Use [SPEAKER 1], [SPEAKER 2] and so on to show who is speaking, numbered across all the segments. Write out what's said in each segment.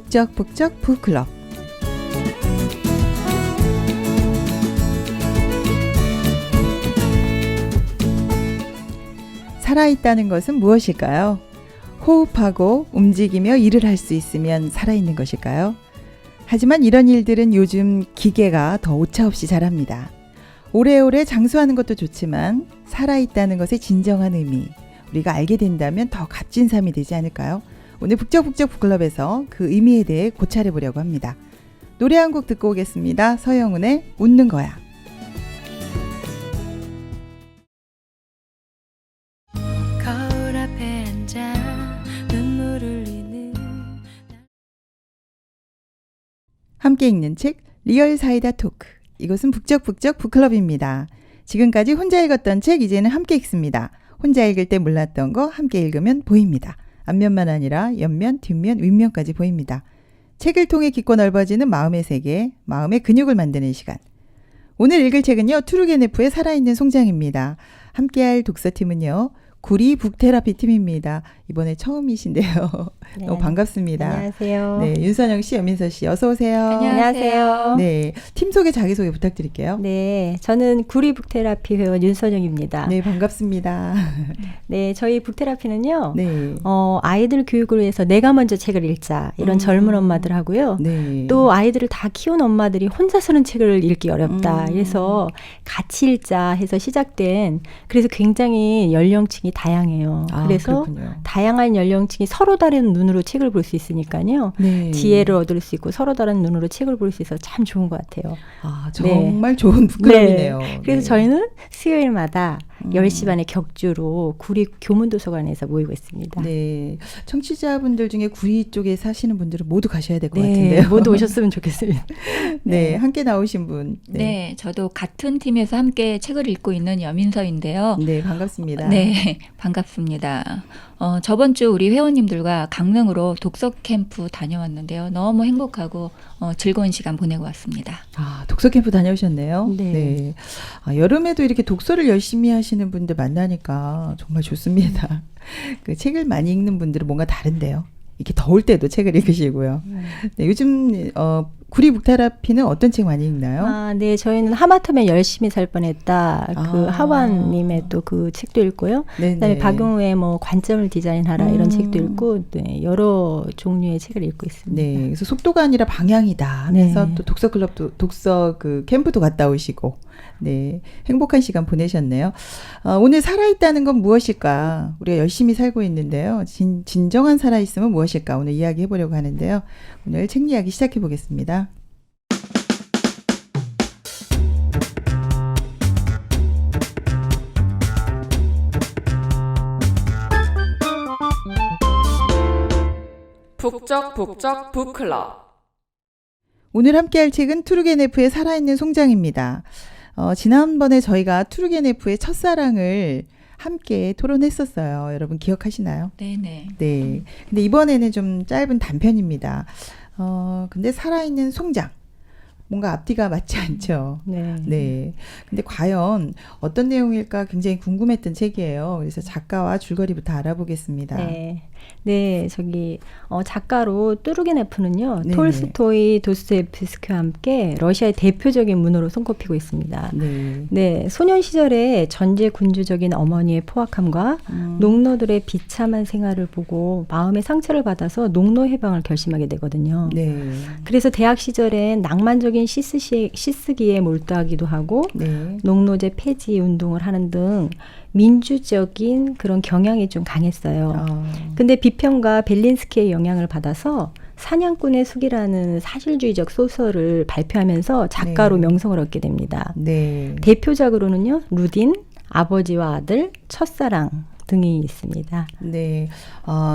[SPEAKER 1] 북적북적 북클럽. 살아있다는 것은 무엇일까요? 호흡하고 움직이며 일을 할 수 있으면 살아있는 것일까요? 하지만 이런 일들은 요즘 기계가 더 오차없이 잘합니다. 오래오래 장수하는 것도 좋지만 살아있다는 것의 진정한 의미, 우리가 알게 된다면 더 값진 삶이 되지 않을까요? 오늘 북적북적 북클럽에서 그 의미에 대해 고찰해 보려고 합니다. 노래 한 곡 듣고 오겠습니다. 서영은의 웃는 거야.
[SPEAKER 2] 거울 앞에 앉아 눈물 흘리는
[SPEAKER 1] 함께 읽는 책 리얼 사이다 토크. 이곳은 북적북적 북클럽입니다. 지금까지 혼자 읽었던 책 이제는 함께 읽습니다. 혼자 읽을 때 몰랐던 거 함께 읽으면 보입니다. 앞면만 아니라 옆면, 뒷면, 윗면까지 보입니다. 책을 통해 깊고 넓어지는 마음의 세계, 마음의 근육을 만드는 시간. 오늘 읽을 책은요, 투르게네프의 살아있는 송장입니다. 함께할 독서팀은요, 구리 북테라피 팀입니다. 이번에 처음이신데요.
[SPEAKER 3] 네.
[SPEAKER 1] 너무 반갑습니다.
[SPEAKER 3] 안녕하세요.
[SPEAKER 1] 네, 윤선영 씨, 여민서 씨, 어서 오세요.
[SPEAKER 3] 안녕하세요.
[SPEAKER 1] 네, 팀 소개, 자기소개 부탁드릴게요.
[SPEAKER 3] 네, 저는 구리 북테라피 회원 윤선영입니다.
[SPEAKER 1] 네, 반갑습니다.
[SPEAKER 3] 네, 저희 북테라피는요.
[SPEAKER 1] 네.
[SPEAKER 3] 아이들 교육을 위해서 내가 먼저 책을 읽자 이런 젊은 엄마들 하고요.
[SPEAKER 1] 네.
[SPEAKER 3] 또 아이들을 다 키운 엄마들이 혼자서는 책을 읽기 어렵다. 그래서 같이 읽자 해서 시작된, 그래서 굉장히 연령층이 다양해요. 그래서
[SPEAKER 1] 그렇군요.
[SPEAKER 3] 다양한 연령층이 서로 다른 눈으로 책을 볼 수 있으니까요.
[SPEAKER 1] 네.
[SPEAKER 3] 지혜를 얻을 수 있고 서로 다른 눈으로 책을 볼 수 있어서 참 좋은 것 같아요.
[SPEAKER 1] 정말 좋은 북클럽이네요.
[SPEAKER 3] 네. 그래서
[SPEAKER 1] 네.
[SPEAKER 3] 저희는 수요일마다 10시 반에 격주로 구리 교문도서관에서 모이고 있습니다.
[SPEAKER 1] 네. 청취자분들 중에 구리 쪽에 사시는 분들은 모두 가셔야 될 것
[SPEAKER 3] 네,
[SPEAKER 1] 같은데요.
[SPEAKER 3] 모두 오셨으면 좋겠습니다.
[SPEAKER 1] 네, 함께 나오신 분.
[SPEAKER 4] 네, 저도 같은 팀에서 함께 책을 읽고 있는 여민서인데요.
[SPEAKER 1] 네, 반갑습니다.
[SPEAKER 4] 네, 반갑습니다. 저번 주 우리 회원님들과 강릉으로 독서 캠프 다녀왔는데요. 너무 행복하고 즐거운 시간 보내고 왔습니다.
[SPEAKER 1] 독서 캠프 다녀오셨네요.
[SPEAKER 3] 네.
[SPEAKER 1] 여름에도 이렇게 독서를 열심히 하시는 분들 만나니까 정말 좋습니다. 그 책을 많이 읽는 분들은 뭔가 다른데요. 이렇게 더울 때도 책을 읽으시고요. 네, 요즘 구리 북테라피는 어떤 책 많이 읽나요?
[SPEAKER 3] 네, 저희는 하마터면 열심히 살 뻔했다. 그 하완님의 또 그 책도 읽고요.
[SPEAKER 1] 네네.
[SPEAKER 3] 그다음에 박용우의 뭐 관점을 디자인하라 이런 책도 읽고, 네, 여러 종류의 책을 읽고 있습니다.
[SPEAKER 1] 네, 그래서 속도가 아니라 방향이다 하면서
[SPEAKER 3] 네.
[SPEAKER 1] 또 독서 클럽도 독서 그 캠프도 갔다 오시고, 네, 행복한 시간 보내셨네요. 오늘 살아있다는 건 무엇일까? 우리가 열심히 살고 있는데요. 진정한 살아있음은 무엇일까? 오늘 이야기해 보려고 하는데요. 오늘 책 이야기 시작해 보겠습니다.
[SPEAKER 5] 북적북적 북클럽.
[SPEAKER 1] 오늘 함께할 책은 투르게네프의 살아있는 송장입니다. 지난번에 저희가 투르게네프의 첫사랑을 함께 토론했었어요. 여러분 기억하시나요?
[SPEAKER 4] 네네.
[SPEAKER 1] 네. 근데 이번에는 좀 짧은 단편입니다. 근데 살아있는 송장. 뭔가 앞뒤가 맞지 않죠.
[SPEAKER 3] 네.
[SPEAKER 1] 네. 근데 과연 어떤 내용일까 굉장히 궁금했던 책이에요. 그래서 작가와 줄거리부터 알아보겠습니다.
[SPEAKER 3] 네. 네, 작가로 뚜르게네프는요,
[SPEAKER 1] 네네.
[SPEAKER 3] 톨스토이, 도스토옙스키와 함께 러시아의 대표적인 문호로 손꼽히고 있습니다.
[SPEAKER 1] 네.
[SPEAKER 3] 네, 소년 시절에 전제군주적인 어머니의 포악함과 농노들의 비참한 생활을 보고 마음의 상처를 받아서 농노 해방을 결심하게 되거든요.
[SPEAKER 1] 네.
[SPEAKER 3] 그래서 대학 시절엔 낭만적인 시쓰기에 몰두하기도 하고,
[SPEAKER 1] 네.
[SPEAKER 3] 농노제 폐지 운동을 하는 등 민주적인 그런 경향이 좀 강했어요. 근데 비평가 벨린스키의 영향을 받아서 사냥꾼의 숙이라는 사실주의적 소설을 발표하면서 작가로
[SPEAKER 1] 네.
[SPEAKER 3] 명성을 얻게 됩니다.
[SPEAKER 1] 네.
[SPEAKER 3] 대표작으로는요, 루딘, 아버지와 아들, 첫사랑 등이 있습니다.
[SPEAKER 1] 네.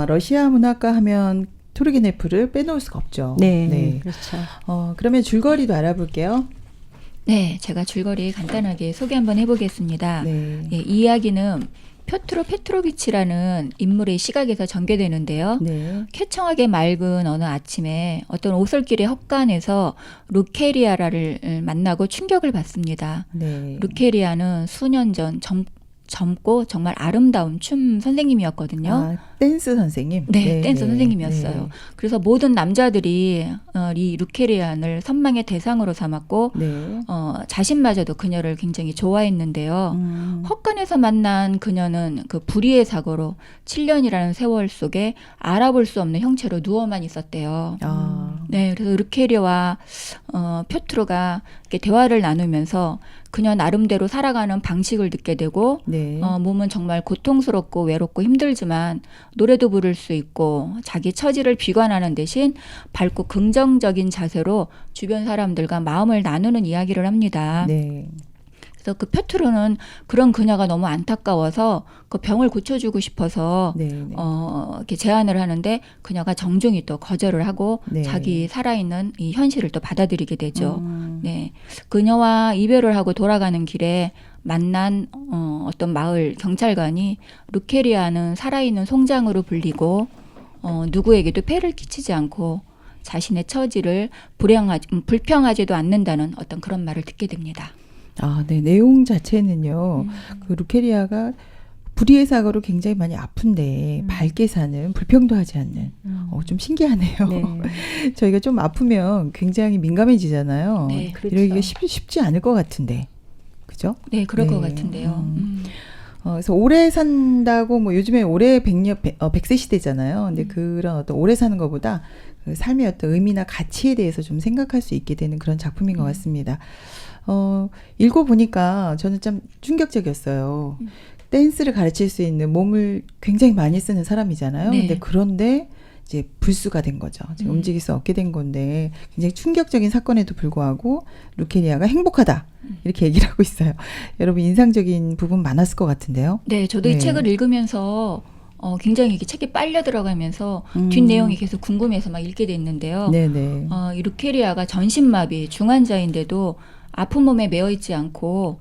[SPEAKER 1] 러시아 문학가 하면 투르게네프를 빼놓을 수가 없죠.
[SPEAKER 3] 네, 그렇죠.
[SPEAKER 1] 그러면 줄거리도 알아볼게요.
[SPEAKER 4] 네, 제가 줄거리 간단하게 소개 한번 해보겠습니다.
[SPEAKER 1] 네.
[SPEAKER 4] 이 이야기는 표트로 페트로비치라는 인물의 시각에서 전개되는데요.
[SPEAKER 1] 네.
[SPEAKER 4] 쾌청하게 맑은 어느 아침에 어떤 오솔길의 헛간에서 루케리아라를 만나고 충격을 받습니다.
[SPEAKER 1] 네.
[SPEAKER 4] 루케리아는 수년 전 젊고 정말 아름다운 춤 선생님이었거든요.
[SPEAKER 1] 아, 댄스 선생님?
[SPEAKER 4] 네, 댄스 선생님이었어요.
[SPEAKER 1] 네.
[SPEAKER 4] 그래서 모든 남자들이 이 루케리안을 선망의 대상으로 삼았고
[SPEAKER 1] 네.
[SPEAKER 4] 자신마저도 그녀를 굉장히 좋아했는데요. 헛간에서 만난 그녀는 그 불의의 사고로 7년이라는 세월 속에 알아볼 수 없는 형체로 누워만 있었대요.
[SPEAKER 1] 아,
[SPEAKER 4] 네, 그래서 루케리와 표트루가 이렇게 대화를 나누면서 그녀 나름대로 살아가는 방식을 듣게 되고
[SPEAKER 1] 네.
[SPEAKER 4] 몸은 정말 고통스럽고 외롭고 힘들지만 노래도 부를 수 있고 자기 처지를 비관하는 대신 밝고 긍정적인 자세로 주변 사람들과 마음을 나누는 이야기를 합니다.
[SPEAKER 1] 네.
[SPEAKER 4] 그래서 그 표트루는 그런 그녀가 너무 안타까워서 그 병을 고쳐주고 싶어서
[SPEAKER 1] 네. 네.
[SPEAKER 4] 이렇게 제안을 하는데 그녀가 정중히 또 거절을 하고
[SPEAKER 1] 네.
[SPEAKER 4] 자기 살아있는 이 현실을 또 받아들이게 되죠. 네, 그녀와 이별을 하고 돌아가는 길에 만난 어떤 마을 경찰관이 루케리아는 살아있는 송장으로 불리고 누구에게도 폐를 끼치지 않고 자신의 처지를 불평하지도 않는다는 어떤 그런 말을 듣게 됩니다.
[SPEAKER 1] 아, 네. 내용 자체는요. 그 루케리아가 불의의 사고로 굉장히 많이 아픈데 밝게 사는, 불평도 하지 않는. 좀 신기하네요.
[SPEAKER 3] 네.
[SPEAKER 1] 저희가 좀 아프면 굉장히 민감해지잖아요.
[SPEAKER 4] 네,
[SPEAKER 3] 그렇죠.
[SPEAKER 1] 이러기가 쉽지 않을 것 같은데. 그죠?
[SPEAKER 4] 네, 그럴
[SPEAKER 1] 네.
[SPEAKER 4] 것 같은데요.
[SPEAKER 1] 그래서 오래 산다고 뭐 요즘에 올해 100세 시대잖아요. 근데 그런 어떤 오래 사는 것보다 그 삶의 어떤 의미나 가치에 대해서 좀 생각할 수 있게 되는 그런 작품인 것 같습니다. 읽어보니까 저는 좀 충격적이었어요. 댄스를 가르칠 수 있는 몸을 굉장히 많이 쓰는 사람이잖아요.
[SPEAKER 4] 네.
[SPEAKER 1] 근데 그런데 이제 불수가 된 거죠. 지금 움직일 수 없게 된 건데 굉장히 충격적인 사건에도 불구하고 루케리아가 행복하다. 이렇게 얘기를 하고 있어요. 여러분 인상적인 부분 많았을 것 같은데요.
[SPEAKER 4] 네, 저도
[SPEAKER 1] 네.
[SPEAKER 4] 이 책을 읽으면서 굉장히 이게 책이 빨려 들어가면서 뒷 내용이 계속 궁금해서 막 읽게 됐는데요.
[SPEAKER 1] 네네.
[SPEAKER 4] 이 루케리아가 전신마비 중환자인데도 아픈 몸에 매여 있지 않고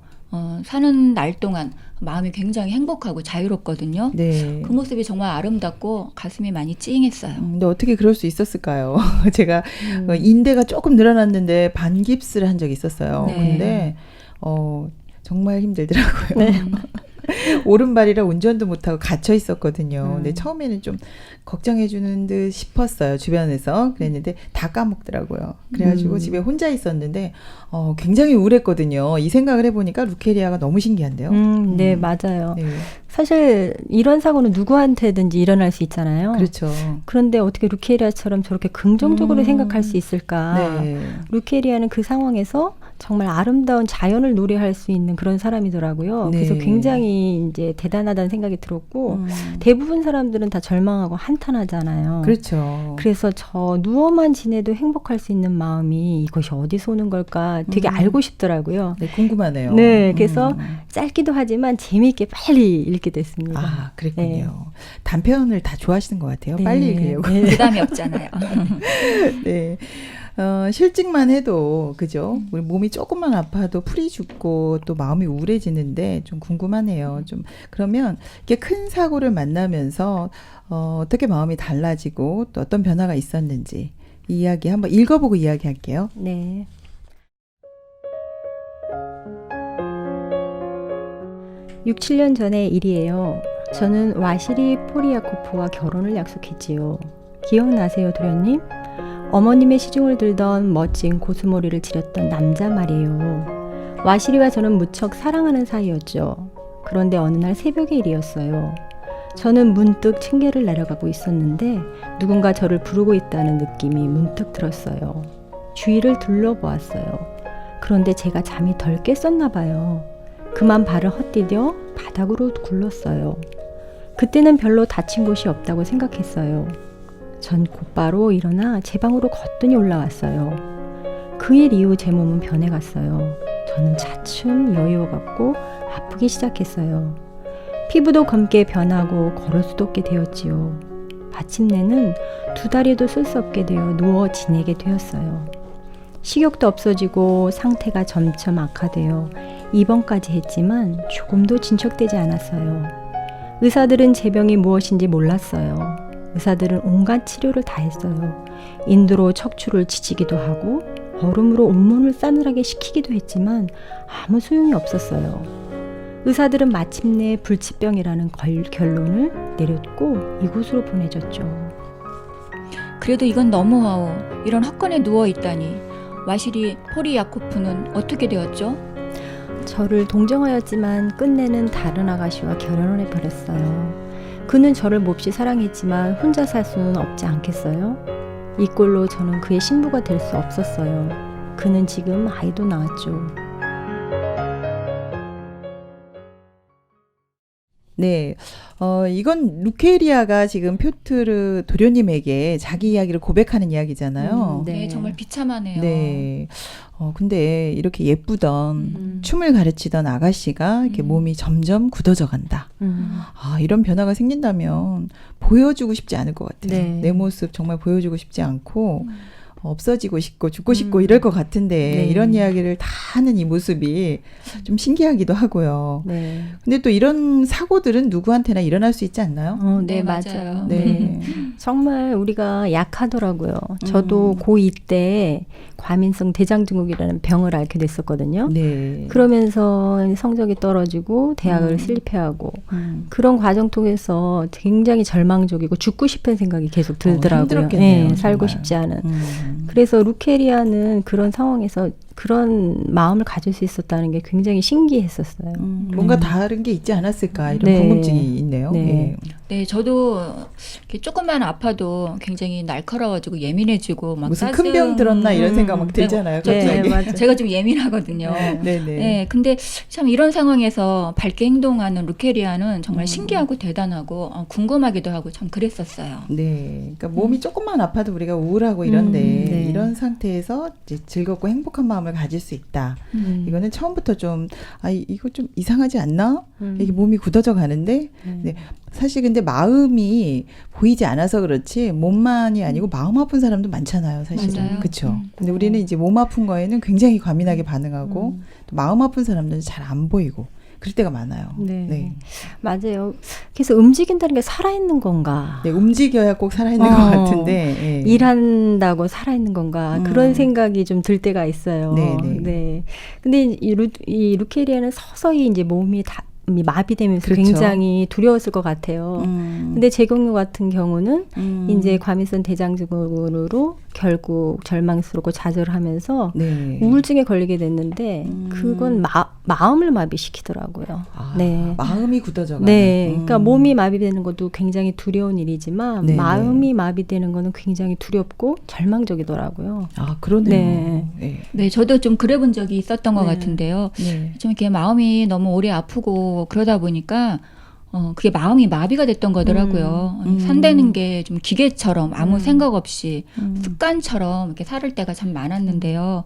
[SPEAKER 4] 사는 날 동안 마음이 굉장히 행복하고 자유롭거든요.
[SPEAKER 1] 네.
[SPEAKER 4] 그 모습이 정말 아름답고 가슴이 많이 찡했어요.
[SPEAKER 1] 근데 어떻게 그럴 수 있었을까요? 제가 인대가 조금 늘어났는데 반깁스를 한 적이 있었어요.
[SPEAKER 4] 네.
[SPEAKER 1] 근데 정말 힘들더라고요. 오른발이라 운전도 못하고 갇혀 있었거든요. 근데 처음에는 좀 걱정해 주는 듯 싶었어요. 주변에서. 그랬는데 다 까먹더라고요. 그래가지고 집에 혼자 있었는데 굉장히 우울했거든요. 이 생각을 해보니까 루케리아가 너무 신기한데요.
[SPEAKER 3] 네, 맞아요.
[SPEAKER 1] 네.
[SPEAKER 3] 사실 이런 사고는 누구한테든지 일어날 수 있잖아요.
[SPEAKER 1] 그렇죠.
[SPEAKER 3] 그런데 어떻게 루케리아처럼 저렇게 긍정적으로 생각할 수 있을까?
[SPEAKER 1] 네.
[SPEAKER 3] 루케리아는 그 상황에서 정말 아름다운 자연을 노래할 수 있는 그런 사람이더라고요.
[SPEAKER 1] 네.
[SPEAKER 3] 그래서 굉장히 이제 대단하다는 생각이 들었고 대부분 사람들은 다 절망하고 한탄하잖아요.
[SPEAKER 1] 그렇죠.
[SPEAKER 3] 그래서 저 누워만 지내도 행복할 수 있는 마음이 이것이 어디서 오는 걸까 되게 알고 싶더라고요.
[SPEAKER 1] 네, 궁금하네요.
[SPEAKER 3] 네, 그래서 짧기도 하지만 재미있게 빨리 읽게 됐습니다.
[SPEAKER 1] 아, 그랬군요. 단편을 다 좋아하시는 것 같아요.
[SPEAKER 3] 네.
[SPEAKER 1] 빨리 읽으려고.
[SPEAKER 3] 네.
[SPEAKER 4] 부담이 없잖아요.
[SPEAKER 1] 네. 실직만 해도, 그죠? 우리 몸이 조금만 아파도 풀이 죽고 또 마음이 우울해지는데 좀 궁금하네요. 좀, 그러면 이렇게 큰 사고를 만나면서, 어떻게 마음이 달라지고 또 어떤 변화가 있었는지 이 이야기 한번 읽어보고 이야기할게요.
[SPEAKER 3] 네. (6, 7년) 전의 일이에요. 저는 와시리 포리아코프와 결혼을 약속했지요. 기억나세요, 도련님? 어머님의 시중을 들던 멋진 고수머리를 지렸던 남자 말이에요. 와시리와 저는 무척 사랑하는 사이였죠. 그런데 어느 날 새벽의 일이었어요. 저는 문득 층계를 내려가고 있었는데 누군가 저를 부르고 있다는 느낌이 문득 들었어요. 주위를 둘러보았어요. 그런데 제가 잠이 덜 깼었나 봐요. 그만 발을 헛디뎌 바닥으로 굴렀어요. 그때는 별로 다친 곳이 없다고 생각했어요. 전 곧바로 일어나 제 방으로 거뜬히 올라왔어요. 그 일 이후 제 몸은 변해갔어요. 저는 차츰 여유어갔고 아프기 시작했어요. 피부도 검게 변하고 걸을 수도 없게 되었지요. 마침내는 두 다리도 쓸 수 없게 되어 누워 지내게 되었어요. 식욕도 없어지고 상태가 점점 악화되어 입원까지 했지만 조금도 진척되지 않았어요. 의사들은 제 병이 무엇인지 몰랐어요. 의사들은 온갖 치료를 다 했어요. 인두로 척추를 지지기도 하고 얼음으로 온몸을 싸늘하게 식히기도 했지만 아무 소용이 없었어요. 의사들은 마침내 불치병이라는 결론을 내렸고 이곳으로 보내졌죠.
[SPEAKER 4] 그래도 이건 너무하오. 이런 헛간에 누워 있다니. 와시리 포리야코프는 어떻게 되었죠?
[SPEAKER 3] 저를 동정하였지만 끝내는 다른 아가씨와 결혼을 해버렸어요. 그는 저를 몹시 사랑했지만 혼자 살 수는 없지 않겠어요? 이 꼴로 저는 그의 신부가 될 수 없었어요. 그는 지금 아이도 낳았죠.
[SPEAKER 1] 네, 이건 루케리아가 지금 표트르 도련님에게 자기 이야기를 고백하는 이야기잖아요.
[SPEAKER 4] 네, 정말 비참하네요.
[SPEAKER 1] 네. 근데 이렇게 예쁘던 춤을 가르치던 아가씨가 이렇게 몸이 점점 굳어져 간다. 이런 변화가 생긴다면 보여주고 싶지 않을 것 같아요.
[SPEAKER 3] 네.
[SPEAKER 1] 내 모습 정말 보여주고 싶지 않고 없어지고 싶고 죽고 싶고 이럴 것 같은데
[SPEAKER 3] 네.
[SPEAKER 1] 이런 이야기를 다 하는 이 모습이 좀 신기하기도 하고요.
[SPEAKER 3] 네.
[SPEAKER 1] 근데 또 이런 사고들은 누구한테나 일어날 수 있지 않나요?
[SPEAKER 3] 네,
[SPEAKER 4] 네,
[SPEAKER 3] 맞아요.
[SPEAKER 4] 맞아요.
[SPEAKER 1] 네.
[SPEAKER 3] 정말 우리가 약하더라고요. 저도 고2 때 과민성 대장증후군이라는 병을 앓게 됐었거든요.
[SPEAKER 1] 네.
[SPEAKER 3] 그러면서 성적이 떨어지고 대학을 슬립해야 하고 그런 과정 통해서 굉장히 절망적이고 죽고 싶은 생각이 계속 들더라고요.
[SPEAKER 1] 힘들었겠네요,
[SPEAKER 3] 네, 살고
[SPEAKER 1] 정말.
[SPEAKER 3] 싶지 않은. 그래서 루케리아는 그런 상황에서 그런 마음을 가질 수 있었다는 게 굉장히 신기했었어요.
[SPEAKER 1] 뭔가 다른 게 있지 않았을까 이런
[SPEAKER 3] 네.
[SPEAKER 1] 궁금증이 있네요.
[SPEAKER 3] 네.
[SPEAKER 1] 예.
[SPEAKER 4] 네, 저도 이렇게 조금만 아파도 굉장히 날카로워지고 예민해지고 막
[SPEAKER 1] 무슨 큰 병 들었나 이런 생각 막 들잖아요.
[SPEAKER 4] 네,
[SPEAKER 1] 갑자기.
[SPEAKER 3] 네, 맞아요.
[SPEAKER 4] 제가 좀 예민하거든요.
[SPEAKER 1] 네네.
[SPEAKER 4] 네, 근데 참 이런 상황에서 밝게 행동하는 루케리아는 정말 신기하고 대단하고 궁금하기도 하고 참 그랬었어요.
[SPEAKER 1] 네, 그러니까 몸이 조금만 아파도 우리가 우울하고 이런데
[SPEAKER 3] 네.
[SPEAKER 1] 이런 상태에서 이제 즐겁고 행복한 마음을 가질 수 있다. 이거는 처음부터 좀 이거 좀 이상하지 않나? 이게 몸이 굳어져 가는데 네, 사실 근데 마음이 보이지 않아서 그렇지 몸만이 아니고 마음 아픈 사람도 많잖아요, 사실은.
[SPEAKER 4] 맞아요.
[SPEAKER 1] 그렇죠. 근데 우리는 이제 몸 아픈 거에는 굉장히 과민하게 반응하고 또 마음 아픈 사람들은 잘 안 보이고 그럴 때가 많아요.
[SPEAKER 3] 네. 맞아요. 그래서 움직인다는 게 살아있는 건가?
[SPEAKER 1] 네, 움직여야 꼭 살아있는 것 같은데. 예.
[SPEAKER 3] 일한다고 살아있는 건가? 그런 생각이 좀 들 때가 있어요.
[SPEAKER 1] 네네.
[SPEAKER 3] 네. 근데 이 루케리아는 서서히 이제 몸이 마비되면서
[SPEAKER 1] 그렇죠.
[SPEAKER 3] 굉장히 두려웠을 것 같아요. 근데 제 경우 같은 경우는 이제 과민성 대장증후군으로 결국 절망스럽고 좌절하면서
[SPEAKER 1] 네.
[SPEAKER 3] 우울증에 걸리게 됐는데 그건 마음을 마비시키더라고요. 네.
[SPEAKER 1] 마음이 굳어져가는.
[SPEAKER 3] 네, 그러니까 몸이 마비되는 것도 굉장히 두려운 일이지만
[SPEAKER 1] 네네.
[SPEAKER 3] 마음이 마비되는 거는 굉장히 두렵고 절망적이더라고요.
[SPEAKER 1] 그러네요.
[SPEAKER 3] 네.
[SPEAKER 1] 네.
[SPEAKER 4] 네, 저도 좀 그래본 적이 있었던 것
[SPEAKER 3] 네.
[SPEAKER 4] 같은데요.
[SPEAKER 1] 네.
[SPEAKER 4] 좀 이렇게 마음이 너무 오래 아프고 그러다 보니까 그게 마음이 마비가 됐던 거더라고요. 산다는 게 좀 기계처럼 아무 생각 없이 습관처럼 이렇게 살을 때가 참 많았는데요.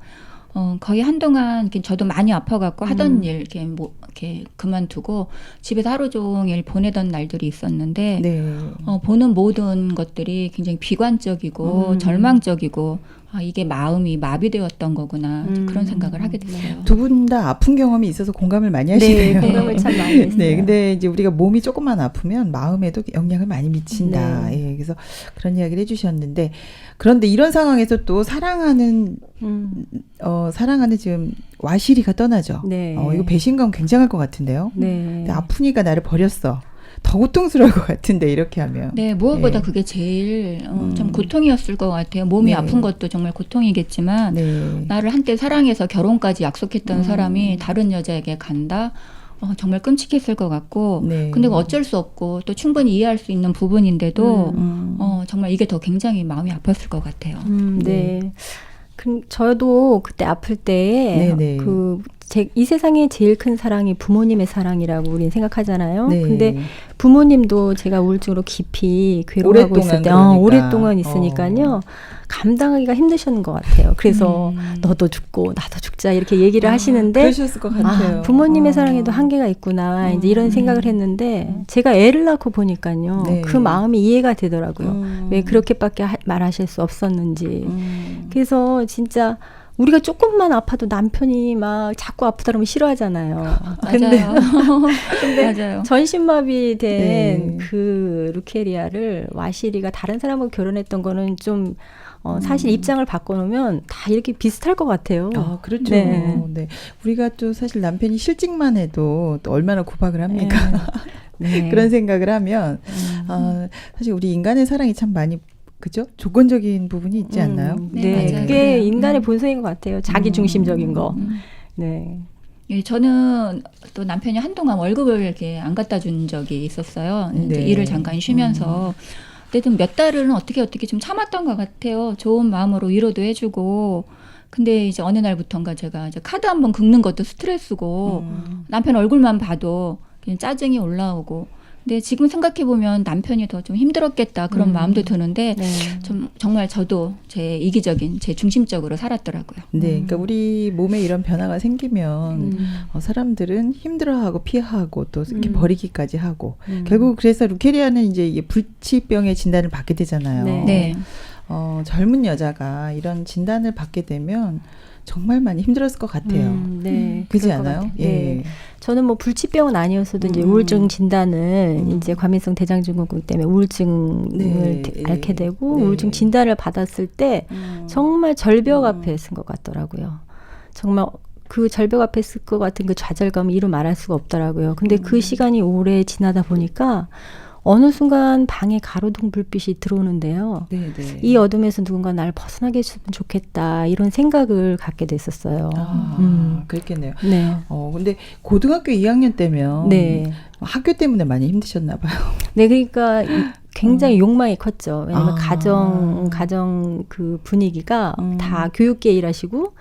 [SPEAKER 4] 거의 한동안 이렇게 저도 많이 아파갖고 하던 일 이렇게 그만두고 집에서 하루 종일 보내던 날들이 있었는데
[SPEAKER 1] 네.
[SPEAKER 4] 보는 모든 것들이 굉장히 비관적이고 절망적이고 이게 마음이 마비되었던 거구나 그런 생각을 하게 됐어요.
[SPEAKER 1] 두 분 다 아픈 경험이 있어서 공감을 많이 하시네요.
[SPEAKER 3] 네, 공감을 참 많이 했어요.
[SPEAKER 1] 네, 근데 이제 우리가 몸이 조금만 아프면 마음에도 영향을 많이 미친다.
[SPEAKER 3] 네.
[SPEAKER 1] 예, 그래서 그런 이야기를 해주셨는데 그런데 이런 상황에서 또 사랑하는 지금 와시리가 떠나죠.
[SPEAKER 3] 네.
[SPEAKER 1] 이거 배신감 굉장할 것 같은데요.
[SPEAKER 3] 네.
[SPEAKER 1] 근데 아프니까 나를 버렸어. 더 고통스러울 것 같은데 이렇게 하면.
[SPEAKER 4] 네, 무엇보다
[SPEAKER 1] 네.
[SPEAKER 4] 그게 제일 참 고통이었을 것 같아요. 몸이
[SPEAKER 1] 네.
[SPEAKER 4] 아픈 것도 정말 고통이겠지만
[SPEAKER 1] 네.
[SPEAKER 4] 나를 한때 사랑해서 결혼까지 약속했던 사람이 다른 여자에게 간다. 정말 끔찍했을 것 같고
[SPEAKER 1] 네.
[SPEAKER 4] 근데 어쩔 수 없고 또 충분히 이해할 수 있는 부분인데도 정말 이게 더 굉장히 마음이 아팠을 것 같아요.
[SPEAKER 3] 네. 저도 그때 아플 때
[SPEAKER 1] 네네.
[SPEAKER 3] 이 세상에 제일 큰 사랑이 부모님의 사랑이라고 우리는 생각하잖아요.
[SPEAKER 1] 네.
[SPEAKER 3] 근데 부모님도 제가 우울증으로 깊이 괴로워하고
[SPEAKER 1] 오랫동안
[SPEAKER 3] 있을 때
[SPEAKER 1] 그러니까.
[SPEAKER 3] 오랫동안 있으니까요. 감당하기가 힘드셨는 것 같아요. 그래서 너도 죽고 나도 죽자 이렇게 얘기를 하시는데
[SPEAKER 1] 그러셨을 것 같아요.
[SPEAKER 3] 부모님의 사랑에도 한계가 있구나. 이제 이런 생각을 했는데 제가 애를 낳고 보니까요.
[SPEAKER 1] 네.
[SPEAKER 3] 그 마음이 이해가 되더라고요. 왜 그렇게밖에 말하실 수 없었는지. 그래서 진짜 우리가 조금만 아파도 남편이 막 자꾸 아프다 그러면 싫어하잖아요. 근데
[SPEAKER 4] 맞아요.
[SPEAKER 3] 전신마비 된
[SPEAKER 1] 네.
[SPEAKER 3] 그 루케리아를 와시리가 다른 사람하고 결혼했던 거는 좀 사실 입장을 바꿔놓으면 다 이렇게 비슷할 것 같아요.
[SPEAKER 1] 아, 그렇죠.
[SPEAKER 3] 네.
[SPEAKER 1] 네. 우리가 또 사실 남편이 실직만 해도 또 얼마나 구박을 합니까?
[SPEAKER 3] 네.
[SPEAKER 1] 그런 생각을 하면 사실 우리 인간의 사랑이 참 많이 그죠? 조건적인 부분이 있지 않나요?
[SPEAKER 3] 네,
[SPEAKER 4] 맞아요.
[SPEAKER 3] 그게
[SPEAKER 4] 그래요.
[SPEAKER 3] 인간의 본성인 것 같아요. 자기 중심적인 거. 네.
[SPEAKER 4] 예, 저는 또 남편이 한동안 월급을 이렇게 안 갖다 준 적이 있었어요. 이제
[SPEAKER 1] 네.
[SPEAKER 4] 일을 잠깐 쉬면서. 근데 좀 몇 달은 어떻게 좀 참았던 것 같아요. 좋은 마음으로 위로도 해주고. 근데 이제 어느 날부터인가 제가 이제 카드 한번 긁는 것도 스트레스고 남편 얼굴만 봐도 그냥 짜증이 올라오고. 근데 지금 생각해 보면 남편이 더 좀 힘들었겠다 그런 마음도 드는데
[SPEAKER 3] 네.
[SPEAKER 4] 좀 정말 저도 제 이기적인 제 중심적으로 살았더라고요.
[SPEAKER 1] 네, 그러니까 우리 몸에 이런 변화가 생기면 사람들은 힘들어하고 피하고 또 이렇게 버리기까지 하고 결국 그래서 루케리아는 이제 이게 불치병의 진단을 받게 되잖아요.
[SPEAKER 3] 네.
[SPEAKER 4] 네.
[SPEAKER 1] 젊은 여자가 이런 진단을 받게 되면 정말 많이 힘들었을 것 같아요.
[SPEAKER 3] 네.
[SPEAKER 1] 그렇지
[SPEAKER 3] 그럴 것
[SPEAKER 1] 않아요?
[SPEAKER 3] 같아요.
[SPEAKER 1] 예.
[SPEAKER 3] 네. 저는 뭐 불치병은 아니었어도 이제 우울증 진단을 이제 과민성 대장증후군 때문에 우울증을
[SPEAKER 1] 네.
[SPEAKER 3] 앓게 되고
[SPEAKER 1] 네.
[SPEAKER 3] 우울증 진단을 받았을 때 정말 절벽 앞에 쓴 것 같더라고요. 정말 그 절벽 앞에 쓸 것 같은 그 좌절감을 이루 말할 수가 없더라고요. 근데 그 시간이 오래 지나다 보니까 어느 순간 방에 가로등 불빛이 들어오는데요.
[SPEAKER 1] 네, 네.
[SPEAKER 3] 이 어둠에서 누군가 나를 벗어나게 해주면 좋겠다 이런 생각을 갖게 됐었어요.
[SPEAKER 1] 그렇겠네요.
[SPEAKER 3] 네.
[SPEAKER 1] 근데 고등학교 2학년 때면
[SPEAKER 3] 네.
[SPEAKER 1] 학교 때문에 많이 힘드셨나 봐요.
[SPEAKER 3] 네, 그러니까 굉장히 욕망이 컸죠. 왜냐면
[SPEAKER 1] 아.
[SPEAKER 3] 가정 그 분위기가 다 교육계 일하시고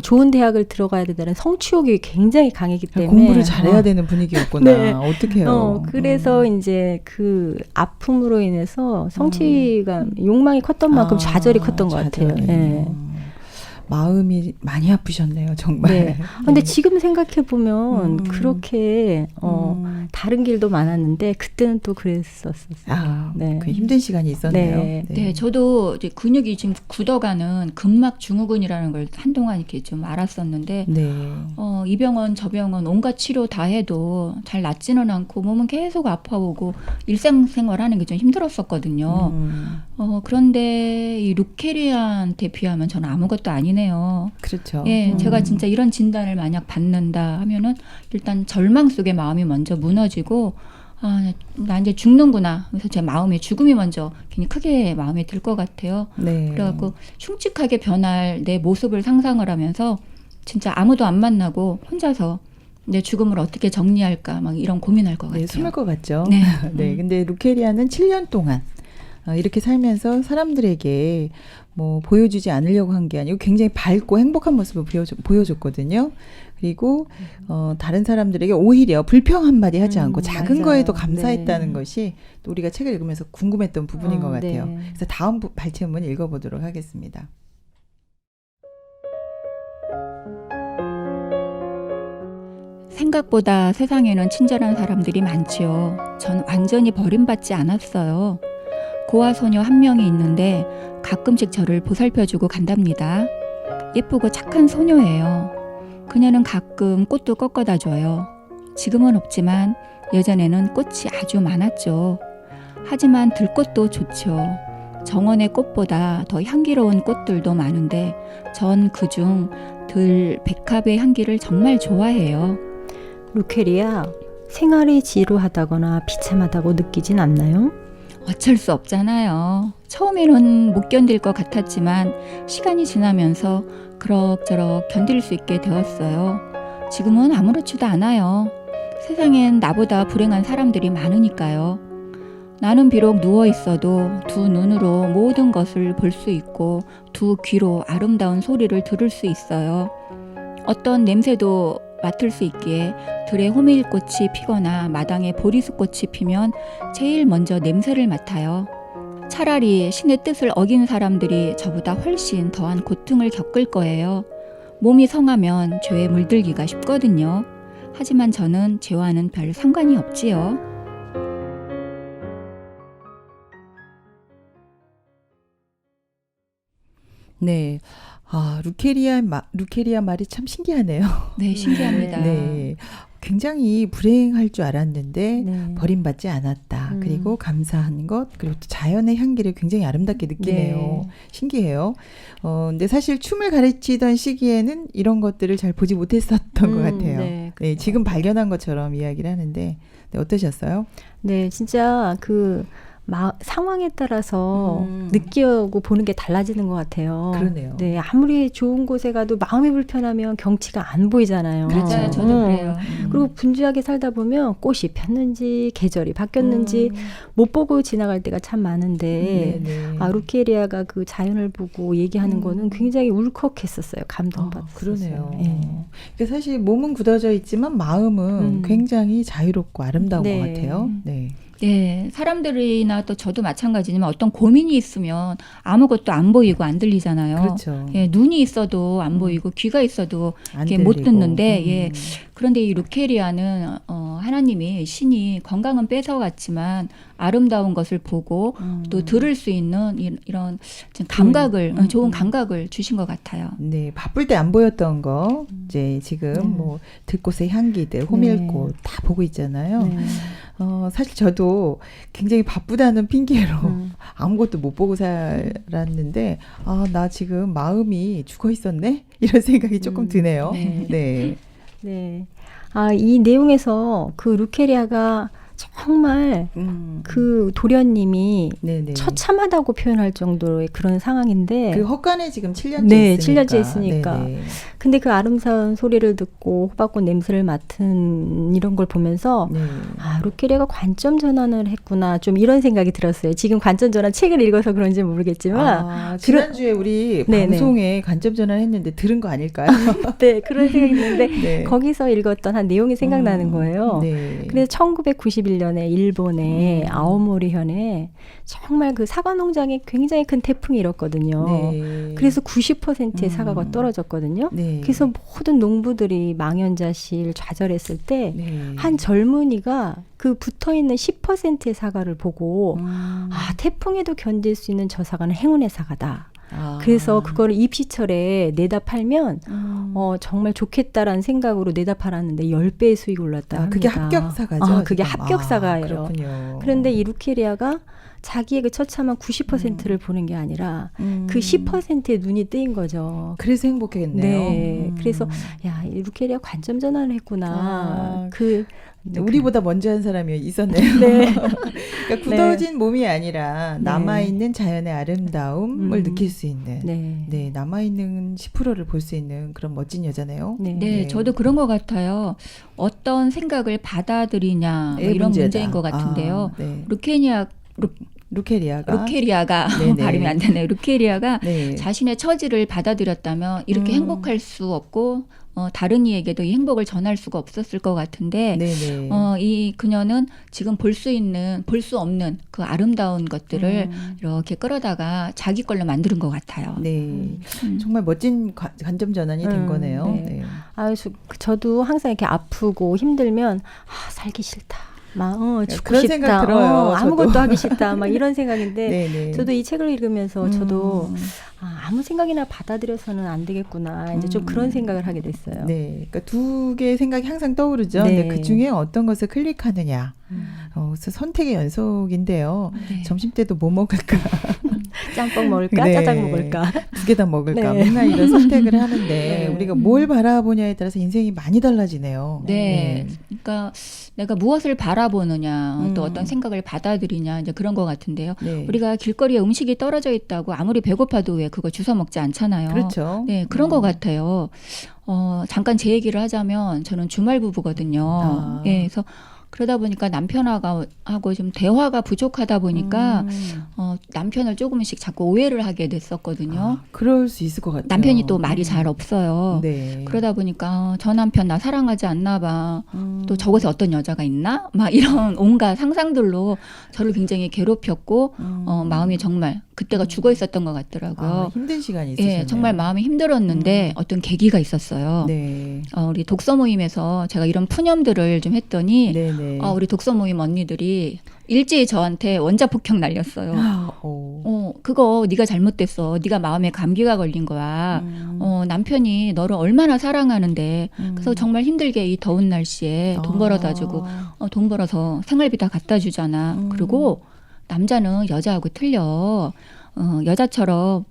[SPEAKER 3] 좋은 대학을 들어가야 된다는 성취욕이 굉장히 강했기 때문에
[SPEAKER 1] 공부를 잘해야 되는 분위기였구나.
[SPEAKER 3] 네.
[SPEAKER 1] 어떡해요.
[SPEAKER 3] 그래서 이제 그 아픔으로 인해서 성취가 욕망이 컸던 만큼 좌절이 컸던 것 같아요.
[SPEAKER 1] 좌절이.
[SPEAKER 3] 네.
[SPEAKER 1] 마음이 많이 아프셨네요, 정말.
[SPEAKER 3] 네. 근데 지금 생각해 보면
[SPEAKER 1] 음.
[SPEAKER 3] 그렇게 다른 길도 많았는데 그때는 또 그랬었어요. 네.
[SPEAKER 1] 그 힘든 시간이 있었네요.
[SPEAKER 3] 네.
[SPEAKER 4] 네, 저도 이제 근육이 지금 굳어가는 근막 증후군이라는 걸 한동안 이렇게 좀 알았었는데,
[SPEAKER 1] 네.
[SPEAKER 4] 이 병원 저 병원 온갖 치료 다 해도 잘 낫지는 않고 몸은 계속 아파오고 일상생활하는 게 좀 힘들었었거든요. 그런데 이 루케리아한테 비하면 저는 아무것도 아니네요.
[SPEAKER 1] 그렇죠.
[SPEAKER 4] 예, 제가 진짜 이런 진단을 만약 받는다 하면은 일단 절망 속에 마음이 먼저 무너지고 나 이제 죽는구나. 그래서 제 마음이 죽음이 먼저 굉장히 크게 마음에 들 것 같아요.
[SPEAKER 1] 네.
[SPEAKER 4] 그래갖고 흉측하게 변할 내 모습을 상상을 하면서 진짜 아무도 안 만나고 혼자서 내 죽음을 어떻게 정리할까 막 이런 고민할 것 같아요.
[SPEAKER 1] 네, 숨을 것 같죠.
[SPEAKER 4] 네.
[SPEAKER 1] 네. 근데 루케리아는 7년 동안 이렇게 살면서 사람들에게 뭐 보여주지 않으려고 한 게 아니고 굉장히 밝고 행복한 모습을 보여줬거든요. 그리고 다른 사람들에게 오히려 불평 한마디 하지 않고 작은
[SPEAKER 3] 맞아요.
[SPEAKER 1] 거에도 감사했다는
[SPEAKER 3] 네.
[SPEAKER 1] 것이 또 우리가 책을 읽으면서 궁금했던 부분인 것 같아요.
[SPEAKER 3] 네.
[SPEAKER 1] 그래서 다음 발췌문 읽어보도록 하겠습니다.
[SPEAKER 4] 생각보다 세상에는 친절한 사람들이 많지요. 전 완전히 버림받지 않았어요. 고아 소녀 한 명이 있는데 가끔씩 저를 보살펴주고 간답니다. 예쁘고 착한 소녀예요. 그녀는 가끔 꽃도 꺾어다 줘요. 지금은 없지만 예전에는 꽃이 아주 많았죠. 하지만 들꽃도 좋죠. 정원의 꽃보다 더 향기로운 꽃들도 많은데 전 그중 들 백합의 향기를 정말 좋아해요.
[SPEAKER 3] 루케리아, 생활이 지루하다거나 비참하다고 느끼진 않나요?
[SPEAKER 4] 어쩔 수 없잖아요. 처음에는 못 견딜 것 같았지만 시간이 지나면서 그럭저럭 견딜 수 있게 되었어요. 지금은 아무렇지도 않아요. 세상엔 나보다 불행한 사람들이 많으니까요. 나는 비록 누워 있어도 두 눈으로 모든 것을 볼 수 있고 두 귀로 아름다운 소리를 들을 수 있어요. 어떤 냄새도 맡을 수 있기에 들에 호밀꽃이 피거나 마당에 보리수꽃이 피면 제일 먼저 냄새를 맡아요. 차라리 신의 뜻을 어긴 사람들이 저보다 훨씬 더한 고통을 겪을 거예요. 몸이 성하면 죄에 물들기가 쉽거든요. 하지만 저는 죄와는 별 상관이 없지요.
[SPEAKER 1] 네. 루케리아 말이 참 신기하네요.
[SPEAKER 4] 네, 신기합니다.
[SPEAKER 1] 네. 굉장히 불행할 줄 알았는데
[SPEAKER 3] 네.
[SPEAKER 1] 버림받지 않았다. 그리고 감사한 것, 그리고 또 자연의 향기를 굉장히 아름답게 느끼네요.
[SPEAKER 3] 네.
[SPEAKER 1] 신기해요. 근데 사실 춤을 가르치던 시기에는 이런 것들을 잘 보지 못했었던 것 같아요.
[SPEAKER 3] 네.
[SPEAKER 1] 네, 지금 발견한 것처럼 이야기를 하는데 네, 어떠셨어요?
[SPEAKER 3] 네, 진짜 그 상황에 따라서 느끼고 보는 게 달라지는 것 같아요.
[SPEAKER 1] 그러네요.
[SPEAKER 3] 네, 아무리 좋은 곳에 가도 마음이 불편하면 경치가 안 보이잖아요.
[SPEAKER 1] 그렇죠.
[SPEAKER 4] 맞아요. 저도 그래요.
[SPEAKER 3] 그리고 분주하게 살다 보면 꽃이 폈는지 계절이 바뀌었는지 못 보고 지나갈 때가 참 많은데
[SPEAKER 1] 네네.
[SPEAKER 3] 루케리아가 그 자연을 보고 얘기하는 거는 굉장히 울컥했었어요. 감동받았어요.
[SPEAKER 1] 그러네요.
[SPEAKER 3] 네.
[SPEAKER 1] 그러니까 사실 몸은 굳어져 있지만 마음은 굉장히 자유롭고 아름다운
[SPEAKER 3] 네.
[SPEAKER 1] 것 같아요. 네.
[SPEAKER 4] 네, 사람들이나 또 저도 마찬가지지만 어떤 고민이 있으면 아무것도 안 보이고 안 들리잖아요.
[SPEAKER 1] 그렇죠.
[SPEAKER 4] 예, 눈이 있어도 안 보이고 귀가 있어도
[SPEAKER 1] 안
[SPEAKER 4] 이게 못
[SPEAKER 1] 들리고.
[SPEAKER 4] 듣는데 예. 그런데 이 루케리아는 하나님이 신이 건강은 뺏어갔지만 아름다운 것을 보고 또 들을 수 있는 이런 좀 감각을 좋은 감각을 주신 것 같아요.
[SPEAKER 1] 네, 바쁠 때 안 보였던 거 이제 지금 뭐 들꽃의 향기들, 호밀꽃 다 보고 있잖아요.
[SPEAKER 3] 네.
[SPEAKER 1] 사실 저도 굉장히 바쁘다는 핑계로 아무것도 못 보고 살았는데 나 지금 마음이 죽어 있었네? 이런 생각이 조금 드네요.
[SPEAKER 3] 네.
[SPEAKER 1] 네.
[SPEAKER 3] 네. 이 내용에서 그 루케리아가 정말 그 도련님이
[SPEAKER 1] 네네.
[SPEAKER 3] 처참하다고 표현할 정도의 그런 상황인데
[SPEAKER 1] 그 헛간에 지금 7년째
[SPEAKER 3] 네,
[SPEAKER 1] 있으니까.
[SPEAKER 3] 7년째 있으니까.
[SPEAKER 1] 네네.
[SPEAKER 3] 근데 그 아름다운 소리를 듣고 호박꽃 냄새를 맡은 이런 걸 보면서
[SPEAKER 1] 네.
[SPEAKER 3] 루케리아가 관점 전환을 했구나 좀 이런 생각이 들었어요. 지금 관점 전환 책을 읽어서 그런지 모르겠지만
[SPEAKER 1] 지난주에 우리
[SPEAKER 3] 네네.
[SPEAKER 1] 방송에 관점 전환했는데 들은 거 아닐까요?
[SPEAKER 3] 네, 그런 생각이 드는데
[SPEAKER 1] 네.
[SPEAKER 3] 거기서 읽었던 한 내용이 생각나는 거예요.
[SPEAKER 1] 네.
[SPEAKER 3] 그래서 1991년에 일본의 아오모리현에 정말 그 사과 농장에 굉장히 큰 태풍이 일었거든요.
[SPEAKER 1] 네.
[SPEAKER 3] 그래서 90%의 사과가 떨어졌거든요.
[SPEAKER 1] 네.
[SPEAKER 3] 그래서 모든 농부들이 망연자실 좌절했을 때
[SPEAKER 1] 네.
[SPEAKER 3] 한 젊은이가 그 붙어있는 10%의 사과를 보고 태풍에도 견딜 수 있는 저 사과는 행운의 사과다. 그래서 그거를 입시철에 내다 팔면 정말 좋겠다라는 생각으로 내다 팔았는데 10배의 수익이 올랐다 합니다.
[SPEAKER 1] 그게 합격 사과죠?
[SPEAKER 3] 그게
[SPEAKER 1] 지금?
[SPEAKER 3] 합격 사과예요.
[SPEAKER 1] 그렇군요.
[SPEAKER 3] 그런데 이 루케리아가 자기의 그 처참한 90%를 보는 게 아니라 그 10%의 눈이 뜨인 거죠.
[SPEAKER 1] 그래서 행복했네요.
[SPEAKER 3] 네. 그래서 이 루케리아 관점 전환을 했구나.
[SPEAKER 1] 우리보다 먼저 한 사람이 있었네요.
[SPEAKER 3] 네.
[SPEAKER 1] 그러니까 굳어진 몸이 아니라 남아있는 자연의 아름다움을 느낄 수 있는
[SPEAKER 3] 네.
[SPEAKER 1] 남아있는 10%를 볼 수 있는 그런 멋진 여자네요.
[SPEAKER 4] 네, 저도 그런 것 같아요. 어떤 생각을 받아들이냐 뭐 이런
[SPEAKER 1] 문제다.
[SPEAKER 4] 문제인 것 같은데요.
[SPEAKER 1] 네.
[SPEAKER 4] 루케리아가
[SPEAKER 1] 네네.
[SPEAKER 4] 발음이 안 되네요. 루케리아가
[SPEAKER 1] 네.
[SPEAKER 4] 자신의 처지를 받아들였다면 이렇게 행복할 수 없고 다른 이에게도 이 행복을 전할 수가 없었을 것 같은데
[SPEAKER 1] 네네.
[SPEAKER 4] 이 그녀는 지금 볼 수 없는 그 아름다운 것들을 이렇게 끌어다가 자기 걸로 만드는 것 같아요.
[SPEAKER 1] 네. 정말 멋진 관점 전환이 된 거네요.
[SPEAKER 3] 네.
[SPEAKER 1] 네.
[SPEAKER 3] 저도 항상 이렇게 아프고 힘들면 살기 싫다. 죽고
[SPEAKER 1] 그런
[SPEAKER 3] 싶다.
[SPEAKER 1] 생각 들어요, 저도.
[SPEAKER 3] 아무것도 하기 싫다. 막 이런 생각인데
[SPEAKER 1] 네네.
[SPEAKER 3] 저도 이 책을 읽으면서 저도 아무 생각이나 받아들여서는 안 되겠구나. 이제 좀 그런 생각을 하게 됐어요.
[SPEAKER 1] 네, 그러니까 두 개의 생각이 항상 떠오르죠.
[SPEAKER 3] 네.
[SPEAKER 1] 근데 그 중에 어떤 것을 클릭하느냐. 그래서 선택의 연속인데요.
[SPEAKER 4] 네.
[SPEAKER 1] 점심 때도 뭐 먹을까?
[SPEAKER 3] 짬뽕 먹을까?
[SPEAKER 1] 네.
[SPEAKER 3] 짜장 먹을까?
[SPEAKER 1] 두 개 다 먹을까?
[SPEAKER 3] 네.
[SPEAKER 1] 맨날 이런 선택을 하는데
[SPEAKER 3] 네.
[SPEAKER 1] 우리가 뭘 바라보냐에 따라서 인생이 많이 달라지네요.
[SPEAKER 4] 네. 그러니까 내가 무엇을 바라보느냐, 또 어떤 생각을 받아들이냐, 이제 그런 것 같은데요.
[SPEAKER 1] 네.
[SPEAKER 4] 우리가 길거리에 음식이 떨어져 있다고 아무리 배고파도 왜 그거 주워 먹지 않잖아요.
[SPEAKER 1] 그렇죠.
[SPEAKER 4] 네, 그런 것 같아요. 잠깐 제 얘기를 하자면 저는 주말 부부거든요. 네, 그래서 그러다 보니까 남편하고 좀 대화가 부족하다 보니까 남편을 조금씩 자꾸 오해를 하게 됐었거든요.
[SPEAKER 1] 그럴 수 있을 것 같아요.
[SPEAKER 4] 남편이 또 말이 잘 없어요.
[SPEAKER 1] 네.
[SPEAKER 4] 그러다 보니까 저 남편 나 사랑하지 않나 봐. 또 저곳에 어떤 여자가 있나? 막 이런 온갖 상상들로 저를 굉장히 괴롭혔고 마음이 정말 그때가 죽어 있었던 것 같더라고요.
[SPEAKER 1] 힘든 시간이 있으셨네요.
[SPEAKER 4] 예, 정말 마음이 힘들었는데 어떤 계기가 있었어요.
[SPEAKER 1] 네.
[SPEAKER 4] 우리 독서 모임에서 제가 이런 푸념들을 좀 했더니
[SPEAKER 1] 네. 네네.
[SPEAKER 4] 우리 독서 모임 언니들이 일제히 저한테 원자 폭격 날렸어요. 그거 네가 잘못됐어. 네가 마음에 감기가 걸린 거야. 남편이 너를 얼마나 사랑하는데 그래서 정말 힘들게 이 더운 날씨에 돈 벌어다 주고 돈 벌어서 생활비 다 갖다 주잖아. 그리고 남자는 여자하고 틀려. 여자처럼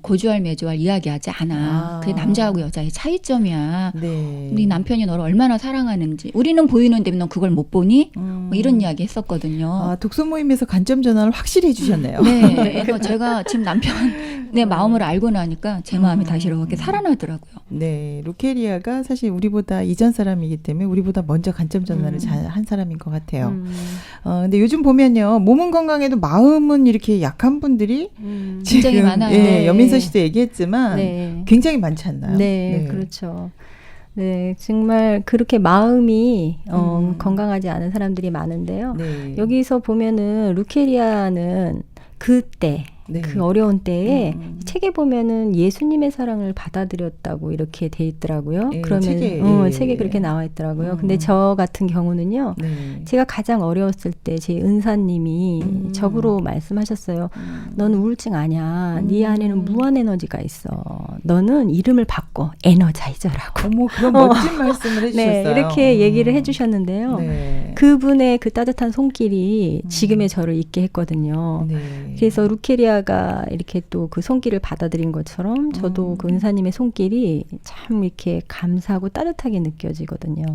[SPEAKER 4] 고주할 매주할 이야기하지 않아. 그게 남자하고 여자의 차이점이야.
[SPEAKER 1] 네.
[SPEAKER 4] 네 남편이 너를 얼마나 사랑하는지 우리는 보이는데 넌 그걸 못 보니? 뭐 이런 이야기 했었거든요.
[SPEAKER 1] 독서 모임에서 관점 전환을 확실히 해주셨네요.
[SPEAKER 4] 네. 그래서 제가 지금 남편의 마음을 알고 나니까 제 마음이 다시 이렇게 살아나더라고요.
[SPEAKER 1] 네, 루케리아가 사실 우리보다 이전 사람이기 때문에 우리보다 먼저 관점 전환을 잘 한 사람인 것 같아요. 근데 요즘 보면요, 몸은 건강해도 마음은 이렇게 약한 분들이
[SPEAKER 4] 굉장히 많아요.
[SPEAKER 1] 예,
[SPEAKER 3] 네.
[SPEAKER 1] 여민서 씨도 얘기했지만
[SPEAKER 3] 네.
[SPEAKER 1] 굉장히 많지 않나요?
[SPEAKER 3] 네, 그렇죠. 네, 정말 그렇게 마음이 건강하지 않은 사람들이 많은데요.
[SPEAKER 1] 네.
[SPEAKER 3] 여기서 보면은 루케리아는 그때
[SPEAKER 1] 네.
[SPEAKER 3] 그 어려운 때에 책에 보면은 예수님의 사랑을 받아들였다고 이렇게 돼 있더라고요.
[SPEAKER 1] 예,
[SPEAKER 3] 그러면
[SPEAKER 1] 책에,
[SPEAKER 3] 책에 그렇게 나와 있더라고요. 근데 저 같은 경우는요.
[SPEAKER 1] 네.
[SPEAKER 3] 제가 가장 어려웠을 때 제 은사님이 저보고 말씀하셨어요. 너는 우울증 아니야. 네 안에는 무한 에너지가 있어. 너는 이름을 바꿔 에너자이저라고.
[SPEAKER 1] 어머, 그런 멋진 말씀을 해주셨어요.
[SPEAKER 3] 네, 이렇게 얘기를 해주셨는데요.
[SPEAKER 1] 네.
[SPEAKER 3] 그분의 그 따뜻한 손길이 지금의 저를 있게 했거든요.
[SPEAKER 1] 네.
[SPEAKER 3] 그래서 루케리아가 이렇게 또 그 손길을 받아들인 것처럼 저도 그 은사님의 손길이 참 이렇게 감사하고 따뜻하게 느껴지거든요.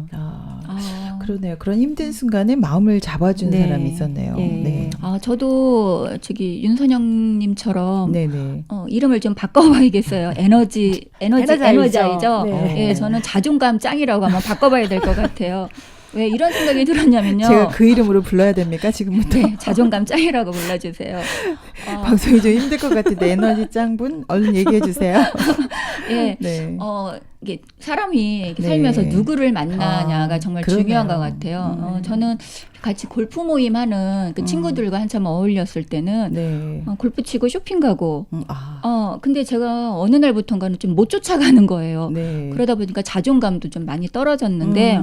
[SPEAKER 1] 그러네요. 그런 힘든 순간에 마음을 잡아준
[SPEAKER 3] 네.
[SPEAKER 1] 사람이 있었네요.
[SPEAKER 3] 예.
[SPEAKER 1] 네.
[SPEAKER 4] 저도 윤선영님처럼
[SPEAKER 1] 네네.
[SPEAKER 4] 이름을 좀 바꿔봐야겠어요. 에너자이저.
[SPEAKER 3] 네.
[SPEAKER 4] 예, 저는 자존감 짱이라고 한번 바꿔봐야 될 것 같아요. 왜 이런 생각이 들었냐면요.
[SPEAKER 1] 제가 그 이름으로 불러야 됩니까? 지금부터?
[SPEAKER 4] 네, 자존감 짱이라고 불러주세요.
[SPEAKER 1] 방송이 좀 힘들 것 같은데 에너지 짱분 얼른 얘기해 주세요.
[SPEAKER 4] 예,
[SPEAKER 1] 네.
[SPEAKER 4] 이게 사람이 이렇게
[SPEAKER 1] 네.
[SPEAKER 4] 살면서 누구를 만나냐가 정말
[SPEAKER 1] 그러네요.
[SPEAKER 4] 중요한 것 같아요. 저는 같이 골프 모임 하는 그 친구들과 한참 어울렸을 때는
[SPEAKER 1] 네.
[SPEAKER 4] 골프 치고 쇼핑 가고 근데 제가 어느 날부턴가는 좀 못 쫓아가는 거예요.
[SPEAKER 1] 네.
[SPEAKER 4] 그러다 보니까 자존감도 좀 많이 떨어졌는데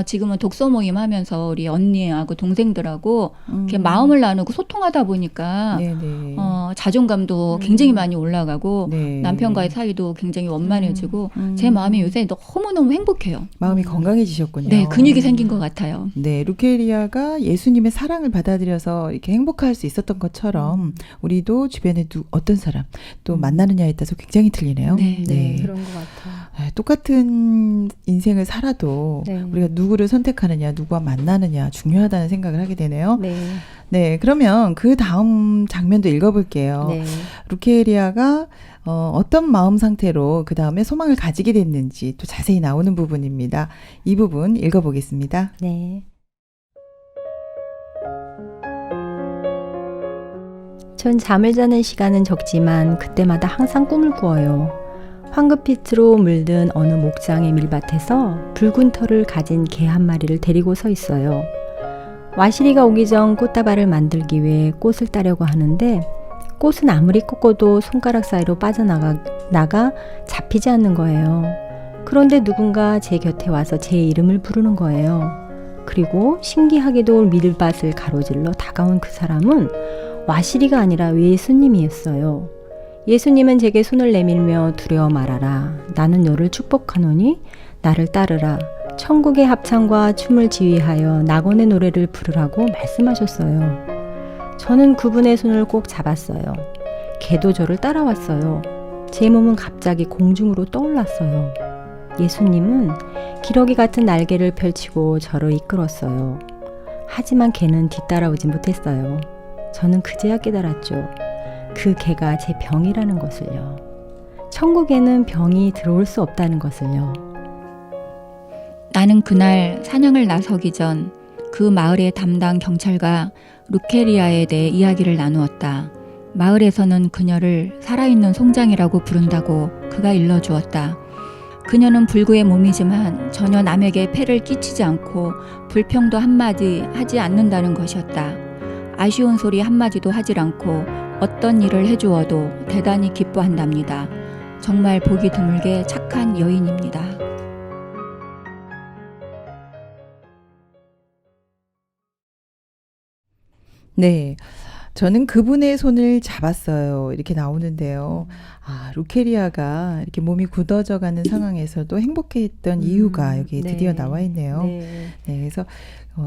[SPEAKER 4] 지금은 독서 모임 하면서 우리 언니하고 동생들하고 이렇게 마음을 나누고 소통하다 보니까
[SPEAKER 1] 네네.
[SPEAKER 4] 자존감도 굉장히 많이 올라가고
[SPEAKER 1] 네.
[SPEAKER 4] 남편과의 사이도 굉장히 원만해지고 제 마음이 요새 너무너무 행복해요.
[SPEAKER 1] 마음이 건강해지셨군요.
[SPEAKER 4] 네, 근육이 생긴 것 같아요.
[SPEAKER 1] 네, 루케리아가 예수님의 사랑을 받아들여서 이렇게 행복할 수 있었던 것처럼 우리도 주변에 어떤 사람 또 만나느냐에 따라서 굉장히 틀리네요.
[SPEAKER 4] 네.
[SPEAKER 3] 그런 것 같아요.
[SPEAKER 1] 똑같은 인생을 살아도
[SPEAKER 3] 네.
[SPEAKER 1] 우리가 누구를 선택하느냐, 누구와 만나느냐 중요하다는 생각을 하게 되네요.
[SPEAKER 3] 네.
[SPEAKER 1] 네, 그러면 그 다음 장면도 읽어볼게요.
[SPEAKER 3] 네.
[SPEAKER 1] 루케리아가 어떤 마음 상태로 그 다음에 소망을 가지게 됐는지 또 자세히 나오는 부분입니다. 이 부분 읽어보겠습니다.
[SPEAKER 3] 네. 전 잠을 자는 시간은 적지만 그때마다 항상 꿈을 꾸어요. 황급빛으로 물든 어느 목장의 밀밭에서 붉은 털을 가진 개 한 마리를 데리고 서 있어요. 와시리가 오기 전 꽃다발을 만들기 위해 꽃을 따려고 하는데 꽃은 아무리 꺾어도 손가락 사이로 빠져나가 잡히지 않는 거예요. 그런데 누군가 제 곁에 와서 제 이름을 부르는 거예요. 그리고 신기하게도 밀밭을 가로질러 다가온 그 사람은 와시리가 아니라 예수님이었어요. 예수님은 제게 손을 내밀며 두려워 말아라. 나는 너를 축복하노니 나를 따르라. 천국의 합창과 춤을 지휘하여 낙원의 노래를 부르라고 말씀하셨어요. 저는 그분의 손을 꼭 잡았어요. 개도 저를 따라왔어요. 제 몸은 갑자기 공중으로 떠올랐어요. 예수님은 기러기 같은 날개를 펼치고 저를 이끌었어요. 하지만 개는 뒤따라오지 못했어요. 저는 그제야 깨달았죠. 그 개가 제 병이라는 것을요. 천국에는 병이 들어올 수 없다는 것을요.
[SPEAKER 4] 나는 그날 사냥을 나서기 전 그 마을의 담당 경찰과 루케리아에 대해 이야기를 나누었다. 마을에서는 그녀를 살아있는 송장이라고 부른다고 그가 일러주었다. 그녀는 불구의 몸이지만 전혀 남에게 폐를 끼치지 않고 불평도 한마디 하지 않는다는 것이었다. 아쉬운 소리 한마디도 하질 않고 어떤 일을 해주어도 대단히 기뻐한답니다. 정말 보기 드물게 착한 여인입니다.
[SPEAKER 1] 네. 저는 그분의 손을 잡았어요. 이렇게 나오는데요. 아, 루케리아가 이렇게 몸이 굳어져 가는 상황에서도 행복했던 이유가 여기 드디어 나와 있네요.
[SPEAKER 3] 네.
[SPEAKER 1] 네, 그래서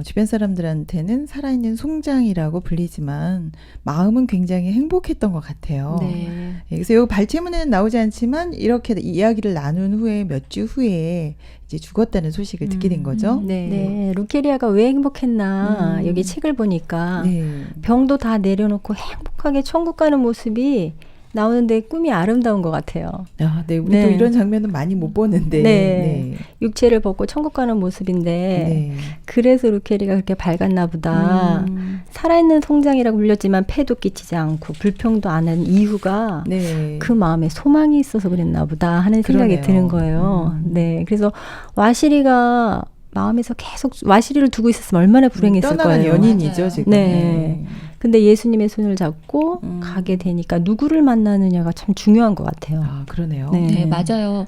[SPEAKER 1] 주변 사람들한테는 살아있는 송장이라고 불리지만 마음은 굉장히 행복했던 것 같아요.
[SPEAKER 3] 네.
[SPEAKER 1] 그래서 이 발제문에는 나오지 않지만 이렇게 이야기를 나눈 후에 몇 주 후에 이제 죽었다는 소식을 듣게 된 거죠.
[SPEAKER 3] 네. 루케리아가 왜 행복했나 여기 책을 보니까
[SPEAKER 1] 네.
[SPEAKER 3] 병도 다 내려놓고 행복하게 천국 가는 모습이 나오는데 꿈이 아름다운 것 같아요.
[SPEAKER 1] 아, 네, 우리도
[SPEAKER 3] 네.
[SPEAKER 1] 이런 장면은 많이 못 보는데.
[SPEAKER 3] 네. 육체를 벗고 천국 가는 모습인데
[SPEAKER 1] 네.
[SPEAKER 3] 그래서 루케리가 그렇게 밝았나 보다. 살아있는 송장이라고 불렸지만 폐도 끼치지 않고 불평도 안 한 이유가
[SPEAKER 1] 네.
[SPEAKER 3] 그 마음에 소망이 있어서 그랬나 보다 하는 생각이
[SPEAKER 1] 그러네요.
[SPEAKER 3] 드는 거예요. 네. 그래서 와시리가 마음에서 계속 와시리를 두고 있었으면 얼마나 불행했을
[SPEAKER 1] 떠나간
[SPEAKER 3] 거예요.
[SPEAKER 1] 연인이죠,
[SPEAKER 4] 맞아요.
[SPEAKER 1] 지금.
[SPEAKER 3] 네. 근데 예수님의 손을 잡고 가게 되니까 누구를 만나느냐가 참 중요한 것 같아요.
[SPEAKER 1] 아, 그러네요.
[SPEAKER 3] 네.
[SPEAKER 4] 네, 맞아요.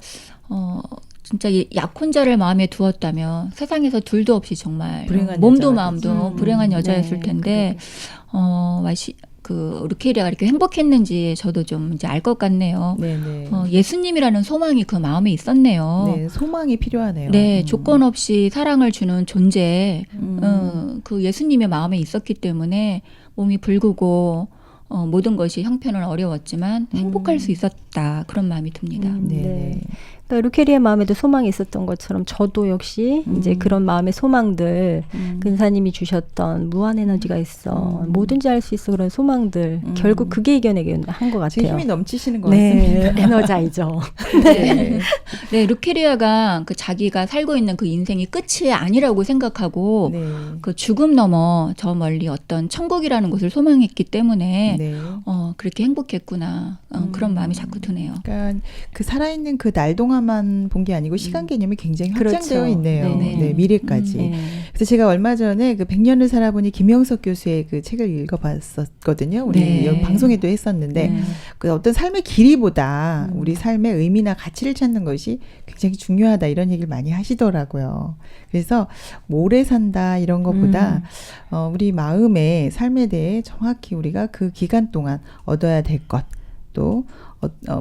[SPEAKER 4] 진짜 약혼자를 마음에 두었다면 세상에서 둘도 없이 정말
[SPEAKER 1] 불행한
[SPEAKER 4] 몸도
[SPEAKER 1] 여자가
[SPEAKER 4] 마음도
[SPEAKER 1] 되지.
[SPEAKER 4] 불행한 여자였을
[SPEAKER 3] 네,
[SPEAKER 4] 텐데 루케리아가 이렇게 행복했는지 저도 좀 이제 알 것 같네요.
[SPEAKER 1] 네, 네.
[SPEAKER 4] 예수님이라는 소망이 그 마음에 있었네요.
[SPEAKER 1] 네, 소망이 필요하네요.
[SPEAKER 4] 네, 조건 없이 사랑을 주는 존재,
[SPEAKER 1] 음.
[SPEAKER 4] 그 예수님의 마음에 있었기 때문에 몸이 붉고 모든 것이 형편은 어려웠지만 행복할 수 있었다 그런 마음이 듭니다.
[SPEAKER 1] 네,
[SPEAKER 3] 네.
[SPEAKER 1] 네.
[SPEAKER 3] 그러니까 루케리의 마음에도 소망이 있었던 것처럼 저도 역시 이제 그런 마음의 소망들 근사님이 주셨던 무한 에너지가 있어 뭐든지 할 수 있어 그런 소망들 결국 그게 이겨내게 한 것
[SPEAKER 1] 제
[SPEAKER 3] 같아요.
[SPEAKER 1] 힘이 넘치시는 것
[SPEAKER 3] 네,
[SPEAKER 1] 같습니다.
[SPEAKER 3] 에너자이죠.
[SPEAKER 4] 네. 네, 루케리아가 그 자기가 살고 있는 그 인생이 끝이 아니라고 생각하고
[SPEAKER 1] 네.
[SPEAKER 4] 그 죽음 넘어 저 멀리 어떤 천국이라는 곳을 소망했기 때문에
[SPEAKER 1] 네.
[SPEAKER 4] 그렇게 행복했구나 그런 마음이 자꾸 드네요.
[SPEAKER 1] 그러니까 그 살아있는 그 날 동안만 본 게 아니고 시간 개념이 굉장히
[SPEAKER 3] 그렇죠.
[SPEAKER 1] 확장되어 있네요.
[SPEAKER 3] 네.
[SPEAKER 1] 네, 미래까지.
[SPEAKER 3] 네.
[SPEAKER 1] 그래서 제가 얼마 전에 그 100년을 살아보니 김영석 교수의 그 책을 읽어봤었거든요. 우리
[SPEAKER 3] 네.
[SPEAKER 1] 여기 방송에도 했었는데
[SPEAKER 3] 네.
[SPEAKER 1] 그 어떤 삶의 길이보다 우리 삶의 의미나 가치를 찾는 것이 굉장히 중요하다 이런 얘기를 많이 하시더라고요. 그래서 뭐 오래 산다 이런 것보다 우리 마음의 삶에 대해 정확히 우리가 그 기간 동안 얻어야 될 것, 또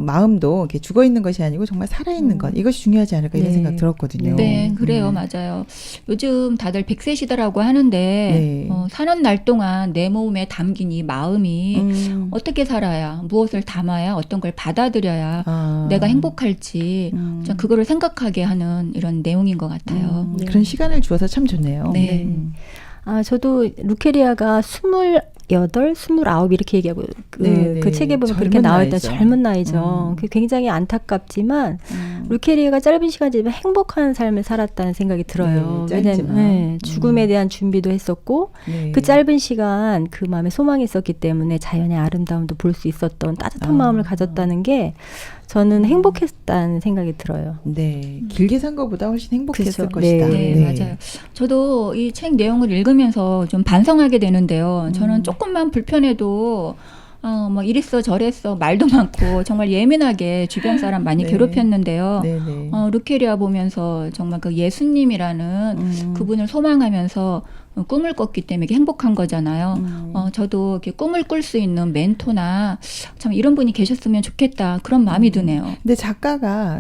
[SPEAKER 1] 마음도 이렇게 죽어 있는 것이 아니고 정말 살아 있는 것, 이것이 중요하지 않을까 이런
[SPEAKER 3] 네.
[SPEAKER 1] 생각 들었거든요.
[SPEAKER 4] 네, 그래요. 맞아요. 요즘 다들 100세 시대라고 하는데
[SPEAKER 1] 네.
[SPEAKER 4] 사는 날 동안 내 몸에 담긴 이 마음이 어떻게 살아야, 무엇을 담아야, 어떤 걸 받아들여야
[SPEAKER 1] 아.
[SPEAKER 4] 내가 행복할지 참 그거를 생각하게 하는 이런 내용인 것 같아요.
[SPEAKER 3] 네.
[SPEAKER 1] 그런 시간을 주어서 참 좋네요.
[SPEAKER 4] 네.
[SPEAKER 3] 아, 저도 루케리아가 28, 29 이렇게 얘기하고
[SPEAKER 1] 네,
[SPEAKER 3] 그
[SPEAKER 1] 네.
[SPEAKER 3] 책에 보면 그렇게
[SPEAKER 1] 젊은
[SPEAKER 3] 나와있던
[SPEAKER 1] 나이죠.
[SPEAKER 3] 젊은 나이죠. 그게 굉장히 안타깝지만 루케리아가 짧은 시간이지만 행복한 삶을 살았다는 생각이 들어요.
[SPEAKER 1] 네,
[SPEAKER 3] 왜냐면
[SPEAKER 1] 짧지만.
[SPEAKER 3] 죽음에 대한 준비도 했었고
[SPEAKER 1] 네.
[SPEAKER 3] 그 짧은 시간 그 마음에 소망이 있었기 때문에 자연의 아름다움도 볼 수 있었던 따뜻한 마음을 가졌다는 게 저는 행복했다는 생각이 들어요.
[SPEAKER 1] 네, 길게 산 것보다 훨씬 행복했을
[SPEAKER 3] 그렇죠.
[SPEAKER 1] 것이다.
[SPEAKER 4] 네, 맞아요. 저도 이 책 내용을 읽으면서 좀 반성하게 되는데요. 저는 조금만 불편해도 뭐 이랬어 저랬어 말도 많고 정말 예민하게 주변 사람 많이
[SPEAKER 1] 네.
[SPEAKER 4] 괴롭혔는데요.
[SPEAKER 1] 네, 네.
[SPEAKER 4] 루케리아 보면서 정말 그 예수님이라는 그분을 소망하면서 꿈을 꿨기 때문에 이게 행복한 거잖아요. 저도 이렇게 꿈을 꿀 수 있는 멘토나 참 이런 분이 계셨으면 좋겠다 그런 마음이 드네요.
[SPEAKER 1] 근데 작가가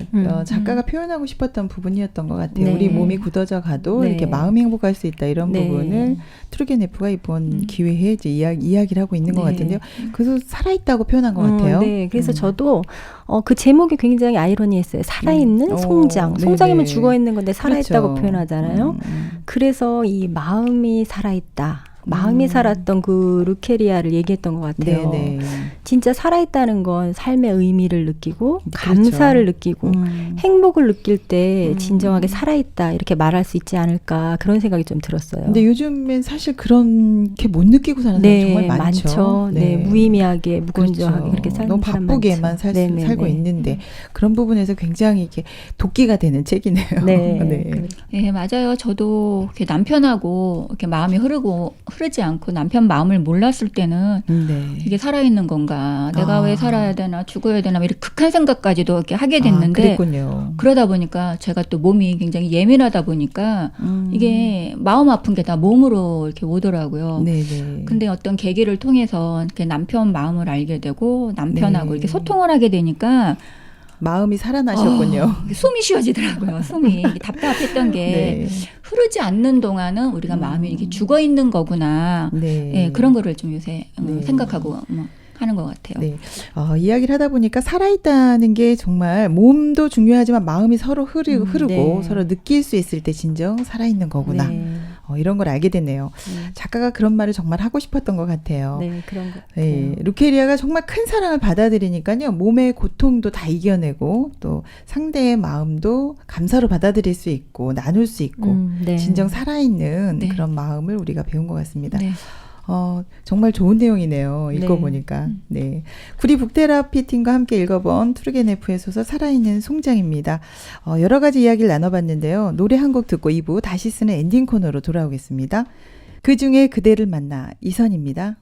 [SPEAKER 1] 표현하고 싶었던 부분이었던 것 같아요.
[SPEAKER 3] 네.
[SPEAKER 1] 우리 몸이 굳어져 가도
[SPEAKER 3] 네.
[SPEAKER 1] 이렇게 마음이 행복할 수 있다 이런
[SPEAKER 3] 네.
[SPEAKER 1] 부분을 투르게네프가 이번 기회에 이제 이야기를 하고 있는 것
[SPEAKER 3] 네.
[SPEAKER 1] 같은데요. 그래서 살아있다고 표현한 것 같아요.
[SPEAKER 3] 네, 그래서 저도 그 제목이 굉장히 아이러니했어요. 살아있는 송장.
[SPEAKER 1] 네네.
[SPEAKER 3] 송장이면 죽어있는 건데 살아있다고
[SPEAKER 1] 그렇죠.
[SPEAKER 3] 표현하잖아요. 그래서 이 마음이 살아있다. 마음이 살았던 그 루케리아를 얘기했던 것 같아요.
[SPEAKER 1] 네네.
[SPEAKER 3] 진짜 살아있다는 건 삶의 의미를 느끼고
[SPEAKER 1] 그렇죠.
[SPEAKER 3] 감사를 느끼고 행복을 느낄 때 진정하게 살아있다 이렇게 말할 수 있지 않을까 그런 생각이 좀 들었어요.
[SPEAKER 1] 근데 요즘엔 사실 그렇게 못 느끼고 사는 사람 정말 많죠.
[SPEAKER 3] 네, 무의미하게 무건조하게
[SPEAKER 1] 그렇죠.
[SPEAKER 3] 그렇게 사는
[SPEAKER 1] 너무
[SPEAKER 3] 사람
[SPEAKER 1] 바쁘게만
[SPEAKER 3] 많죠. 네네네.
[SPEAKER 1] 살고 있는데 그런 부분에서 굉장히 이렇게 도끼가 되는 책이네요.
[SPEAKER 3] 네.
[SPEAKER 1] 네.
[SPEAKER 4] 네, 맞아요. 저도 이렇게 남편하고 이렇게 마음이 흐르지 않고 남편 마음을 몰랐을 때는
[SPEAKER 1] 네.
[SPEAKER 4] 이게 살아있는 건가? 내가
[SPEAKER 1] 아.
[SPEAKER 4] 왜 살아야 되나? 죽어야 되나? 이렇게 극한 생각까지도 이렇게 하게
[SPEAKER 1] 아,
[SPEAKER 4] 됐는데
[SPEAKER 1] 그랬군요.
[SPEAKER 4] 그러다 보니까 제가 또 몸이 굉장히 예민하다 보니까 이게 마음 아픈 게 다 몸으로 이렇게 오더라고요.
[SPEAKER 1] 네네.
[SPEAKER 4] 근데 어떤 계기를 통해서 이렇게 남편 마음을 알게 되고 남편하고
[SPEAKER 1] 네.
[SPEAKER 4] 이렇게 소통을 하게 되니까
[SPEAKER 1] 마음이 살아나셨군요.
[SPEAKER 4] 숨이 쉬어지더라고요. 숨이 이게 답답했던 게
[SPEAKER 1] 네.
[SPEAKER 4] 흐르지 않는 동안은 우리가 마음이 이렇게 죽어 있는 거구나.
[SPEAKER 1] 네.
[SPEAKER 4] 예, 그런 거를 좀 요새
[SPEAKER 1] 네.
[SPEAKER 4] 생각하고 하는 것 같아요.
[SPEAKER 1] 네. 이야기를 하다 보니까 살아있다는 게 정말 몸도 중요하지만 마음이 서로 흐르고
[SPEAKER 3] 네.
[SPEAKER 1] 서로 느낄 수 있을 때 진정 살아있는 거구나.
[SPEAKER 3] 네.
[SPEAKER 1] 이런 걸 알게 됐네요. 작가가 그런 말을 정말 하고 싶었던 것 같아요.
[SPEAKER 3] 네, 그런 거.
[SPEAKER 1] 네, 루케리아가 정말 큰 사랑을 받아들이니까요. 몸의 고통도 다 이겨내고 또 상대의 마음도 감사로 받아들일 수 있고 나눌 수 있고
[SPEAKER 3] 네.
[SPEAKER 1] 진정 살아있는
[SPEAKER 4] 네.
[SPEAKER 1] 그런 마음을 우리가 배운 것 같습니다.
[SPEAKER 4] 네.
[SPEAKER 1] 정말 좋은 내용이네요.
[SPEAKER 3] 네.
[SPEAKER 1] 읽어보니까. 네. 구리 북테라피 팀과 함께 읽어본 투르게네프의 소설 살아있는 송장입니다. 여러 가지 이야기를 나눠봤는데요. 노래 한 곡 듣고 2부 다시 쓰는 엔딩 코너로 돌아오겠습니다. 그 중에 그대를 만나 이선입니다.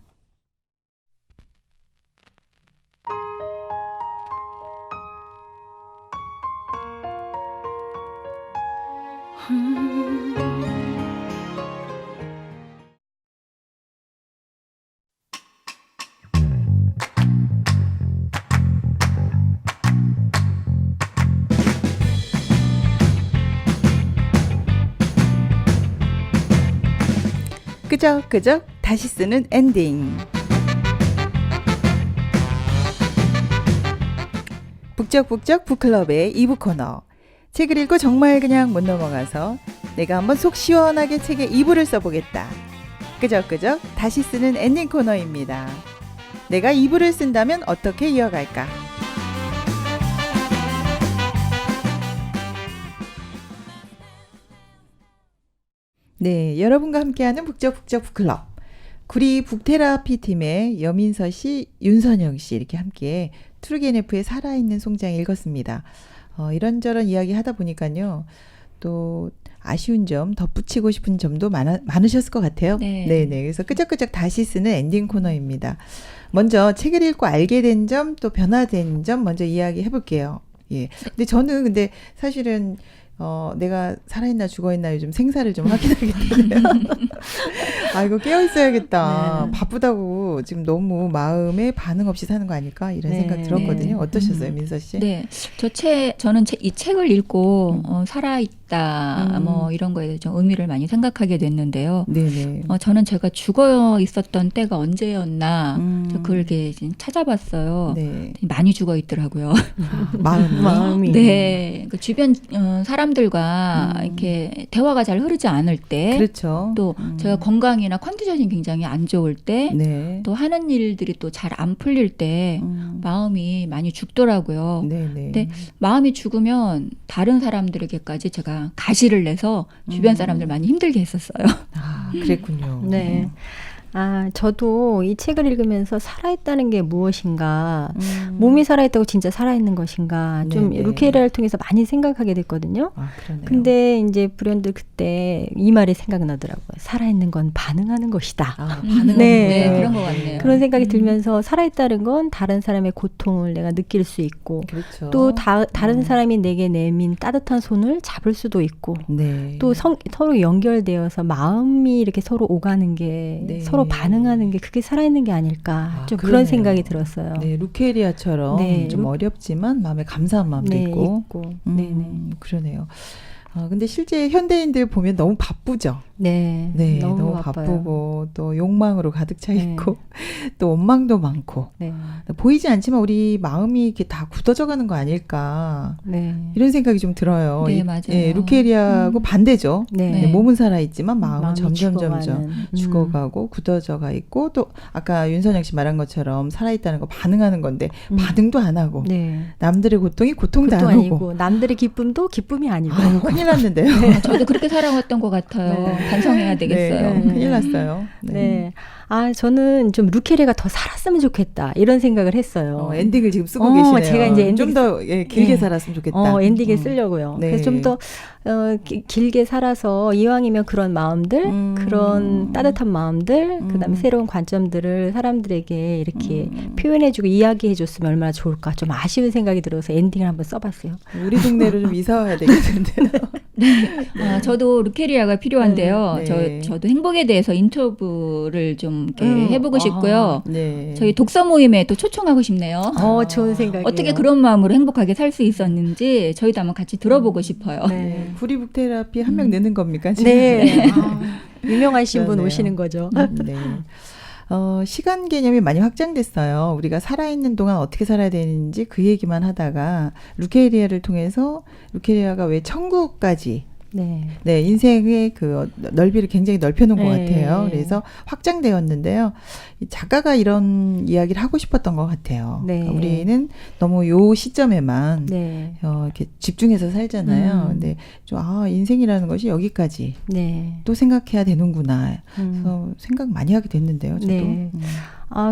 [SPEAKER 1] 끄적끄적 다시 쓰는 엔딩. 북적북적 북클럽의 2부 코너. 책을 읽고 정말 그냥 못 넘어가서 내가 한번 속 시원하게 책에 2부를 써보겠다. 끄적끄적 다시 쓰는 엔딩 코너입니다. 내가 2부를 쓴다면 어떻게 이어갈까? 네, 여러분과 함께하는 북적북적 북클럽. 구리 북테라피 팀의 여민서 씨, 윤선영 씨 이렇게 함께 투르게네프의 살아있는 송장 읽었습니다. 이런저런 이야기 하다 보니까요. 또 아쉬운 점, 덧붙이고 싶은 점도 많으셨을 것 같아요.
[SPEAKER 4] 네.
[SPEAKER 1] 네네. 그래서 끄적끄적 다시 쓰는 엔딩 코너입니다. 먼저 책을 읽고 알게 된 점, 또 변화된 점 먼저 이야기해 볼게요. 예. 근데 저는 사실은 내가 살아있나 죽어있나 요즘 생사를 좀 확인하게 되네요. 이거 깨어있어야겠다.
[SPEAKER 3] 네.
[SPEAKER 1] 바쁘다고 지금 너무 마음에 반응 없이 사는 거 아닐까? 이런
[SPEAKER 3] 네.
[SPEAKER 1] 생각 들었거든요.
[SPEAKER 3] 네.
[SPEAKER 1] 어떠셨어요, 민서 씨?
[SPEAKER 4] 네, 저는 이 책을 읽고 살아있다 이런 거에 좀 의미를 많이 생각하게 됐는데요.
[SPEAKER 1] 네네.
[SPEAKER 4] 저는 제가 죽어 있었던 때가 언제였나 그걸
[SPEAKER 1] 음.
[SPEAKER 4] 이렇게 찾아봤어요.
[SPEAKER 1] 네.
[SPEAKER 4] 많이 죽어 있더라고요.
[SPEAKER 3] 마음이.
[SPEAKER 4] 네, 그 주변 사람들과 이렇게 대화가 잘 흐르지 않을 때,
[SPEAKER 1] 그렇죠.
[SPEAKER 4] 또 제가 건강이나 컨디션이 굉장히 안 좋을 때,
[SPEAKER 1] 네.
[SPEAKER 4] 또 하는 일들이 또 잘 안 풀릴 때 마음이 많이 죽더라고요.
[SPEAKER 1] 네네.
[SPEAKER 4] 근데 마음이 죽으면 다른 사람들에게까지 제가 가시를 내서 주변 사람들 많이 힘들게 했었어요.
[SPEAKER 1] 그랬군요.
[SPEAKER 3] 네. 저도 이 책을 읽으면서 살아있다는 게 무엇인가, 몸이 살아있다고 진짜 살아있는 것인가, 좀
[SPEAKER 1] 네네.
[SPEAKER 3] 루케리아를 통해서 많이 생각하게 됐거든요.
[SPEAKER 1] 그러네요.
[SPEAKER 3] 근데 이제 불현듯 그때 이 말이 생각나더라고요. 살아있는 건 반응하는 것이다.
[SPEAKER 1] 반응하는
[SPEAKER 3] 네.
[SPEAKER 4] 네, 그런 것 같네요.
[SPEAKER 3] 그런 생각이 들면서 살아있다는 건 다른 사람의 고통을 내가 느낄 수 있고,
[SPEAKER 1] 그렇죠.
[SPEAKER 3] 또 다른 사람이 내게 내민 따뜻한 손을 잡을 수도 있고,
[SPEAKER 1] 네.
[SPEAKER 3] 또 서로 연결되어서 마음이 이렇게 서로 오가는 게,
[SPEAKER 1] 네.
[SPEAKER 3] 서로 반응하는 게 그게 살아있는 게 아닐까, 좀
[SPEAKER 1] 그러네요.
[SPEAKER 3] 그런 생각이 들었어요.
[SPEAKER 1] 네, 루케리아처럼
[SPEAKER 3] 네.
[SPEAKER 1] 좀 어렵지만 마음에 감사한 마음도
[SPEAKER 3] 네,
[SPEAKER 1] 있고.
[SPEAKER 3] 네네.
[SPEAKER 1] 그러네요. 근데 실제 현대인들 보면 너무 바쁘죠.
[SPEAKER 3] 네.
[SPEAKER 1] 네,
[SPEAKER 3] 너무
[SPEAKER 1] 너무
[SPEAKER 3] 바빠요.
[SPEAKER 1] 바쁘고 또 욕망으로 가득 차
[SPEAKER 3] 네.
[SPEAKER 1] 있고 또 원망도 많고
[SPEAKER 3] 네.
[SPEAKER 1] 보이지 않지만 우리 마음이 이렇게 다 굳어져 가는 거 아닐까
[SPEAKER 3] 네.
[SPEAKER 1] 이런 생각이 좀 들어요.
[SPEAKER 4] 네, 맞아요.
[SPEAKER 1] 예, 루케리아하고 반대죠.
[SPEAKER 3] 네.
[SPEAKER 1] 네, 몸은 살아 있지만 마음은
[SPEAKER 3] 마음이
[SPEAKER 1] 점점
[SPEAKER 3] 죽어가는.
[SPEAKER 1] 죽어가고 굳어져가 있고 또 아까 윤선영 씨 말한 것처럼 살아있다는 거 반응하는 건데 반응도 안 하고
[SPEAKER 3] 네.
[SPEAKER 1] 남들의 고통이 고통도
[SPEAKER 3] 그것도
[SPEAKER 1] 안
[SPEAKER 3] 아니고
[SPEAKER 1] 오고
[SPEAKER 3] 남들의 기쁨도 기쁨이 아니고.
[SPEAKER 1] 큰일 났는데요.
[SPEAKER 4] 저도 그렇게 살아왔던 것 같아요.
[SPEAKER 3] 네.
[SPEAKER 4] 반성해야 되겠어요.
[SPEAKER 1] 네, 큰일 났어요.
[SPEAKER 3] 네. 저는 좀 루케리아가 더 살았으면 좋겠다, 이런 생각을 했어요.
[SPEAKER 1] 엔딩을 지금 쓰고 계시네요.
[SPEAKER 3] 제가 이제 엔딩
[SPEAKER 1] 좀 더 길게 살았으면 좋겠다.
[SPEAKER 3] 엔딩에 쓰려고요.
[SPEAKER 1] 네.
[SPEAKER 3] 그래서 좀 더 길게 살아서 이왕이면 그런 마음들, 그런 따뜻한 마음들, 그다음에 새로운 관점들을 사람들에게 이렇게 표현해주고 이야기해줬으면 얼마나 좋을까. 좀 아쉬운 생각이 들어서 엔딩을 한번 써봤어요.
[SPEAKER 1] 우리 동네로 좀 이사 와야 되겠는데요.
[SPEAKER 4] 저도 루케리아가 필요한데요.
[SPEAKER 1] 네.
[SPEAKER 4] 저도 행복에 대해서 인터뷰를 좀 이렇게 해보고 싶고요.
[SPEAKER 1] 네.
[SPEAKER 4] 저희 독서 모임에 또 초청하고 싶네요.
[SPEAKER 3] 좋은 생각이에요.
[SPEAKER 4] 어떻게 그런 마음으로 행복하게 살 수 있었는지 저희도 한번 같이 들어보고 싶어요.
[SPEAKER 3] 네.
[SPEAKER 1] 구리북 테라피 한 명 내는 겁니까? 지금?
[SPEAKER 3] 네. 유명하신 분
[SPEAKER 1] 그러네요.
[SPEAKER 3] 오시는 거죠.
[SPEAKER 1] 네. 시간 개념이 많이 확장됐어요. 우리가 살아있는 동안 어떻게 살아야 되는지 그 얘기만 하다가 루케리아를 통해서 루케리아가 왜 천국까지 네, 인생의 그 넓이를 굉장히 넓혀놓은 것 같아요. 그래서 확장되었는데요. 이 작가가 이런 이야기를 하고 싶었던 것 같아요.
[SPEAKER 3] 네.
[SPEAKER 1] 그러니까 우리는 너무 요 시점에만
[SPEAKER 3] 네.
[SPEAKER 1] 이렇게 집중해서 살잖아요. 근데 좀 인생이라는 것이 여기까지
[SPEAKER 3] 네.
[SPEAKER 1] 또 생각해야 되는구나. 그래서 생각 많이 하게 됐는데요. 저도.
[SPEAKER 3] 네.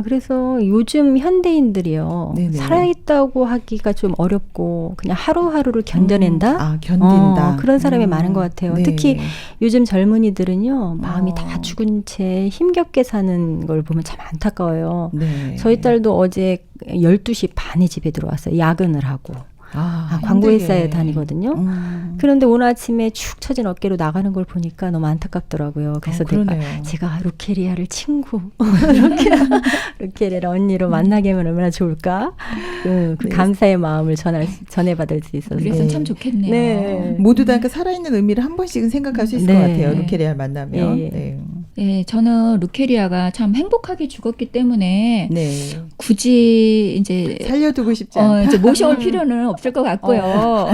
[SPEAKER 3] 그래서 요즘 현대인들이요.
[SPEAKER 1] 네네.
[SPEAKER 3] 살아있다고 하기가 좀 어렵고 그냥 하루하루를 견뎌낸다?
[SPEAKER 1] 견딘다.
[SPEAKER 3] 그런 사람이 많은 것 같아요.
[SPEAKER 1] 네.
[SPEAKER 3] 특히 요즘 젊은이들은요. 마음이 다 죽은 채 힘겹게 사는 걸 보면 참 안타까워요.
[SPEAKER 1] 네.
[SPEAKER 3] 저희 딸도 어제 12시 반에 집에 들어왔어요. 야근을 하고. 광고회사에
[SPEAKER 1] 힘들게.
[SPEAKER 3] 다니거든요. 그런데 오늘 아침에 축 처진 어깨로 나가는 걸 보니까 너무 안타깝더라고요. 그래서
[SPEAKER 1] 그러네요.
[SPEAKER 3] 제가 루케리아를 친구, 루케리아를 언니로 만나게 하면 얼마나 좋을까? 그
[SPEAKER 1] 네.
[SPEAKER 3] 감사의 마음을 전해받을 수 있어서.
[SPEAKER 4] 그래서 참 좋겠네요.
[SPEAKER 3] 네.
[SPEAKER 1] 모두 다 그러니까 살아있는 의미를 한 번씩은 생각할 수 있을
[SPEAKER 3] 네.
[SPEAKER 1] 것 같아요. 루케리아를 만나면.
[SPEAKER 3] 예.
[SPEAKER 1] 네.
[SPEAKER 4] 네, 저는 루케리아가 참 행복하게 죽었기 때문에
[SPEAKER 1] 네.
[SPEAKER 4] 굳이 이제
[SPEAKER 1] 살려두고 싶지 않다.
[SPEAKER 4] 이제 모셔올 필요는 없을 것 같고요.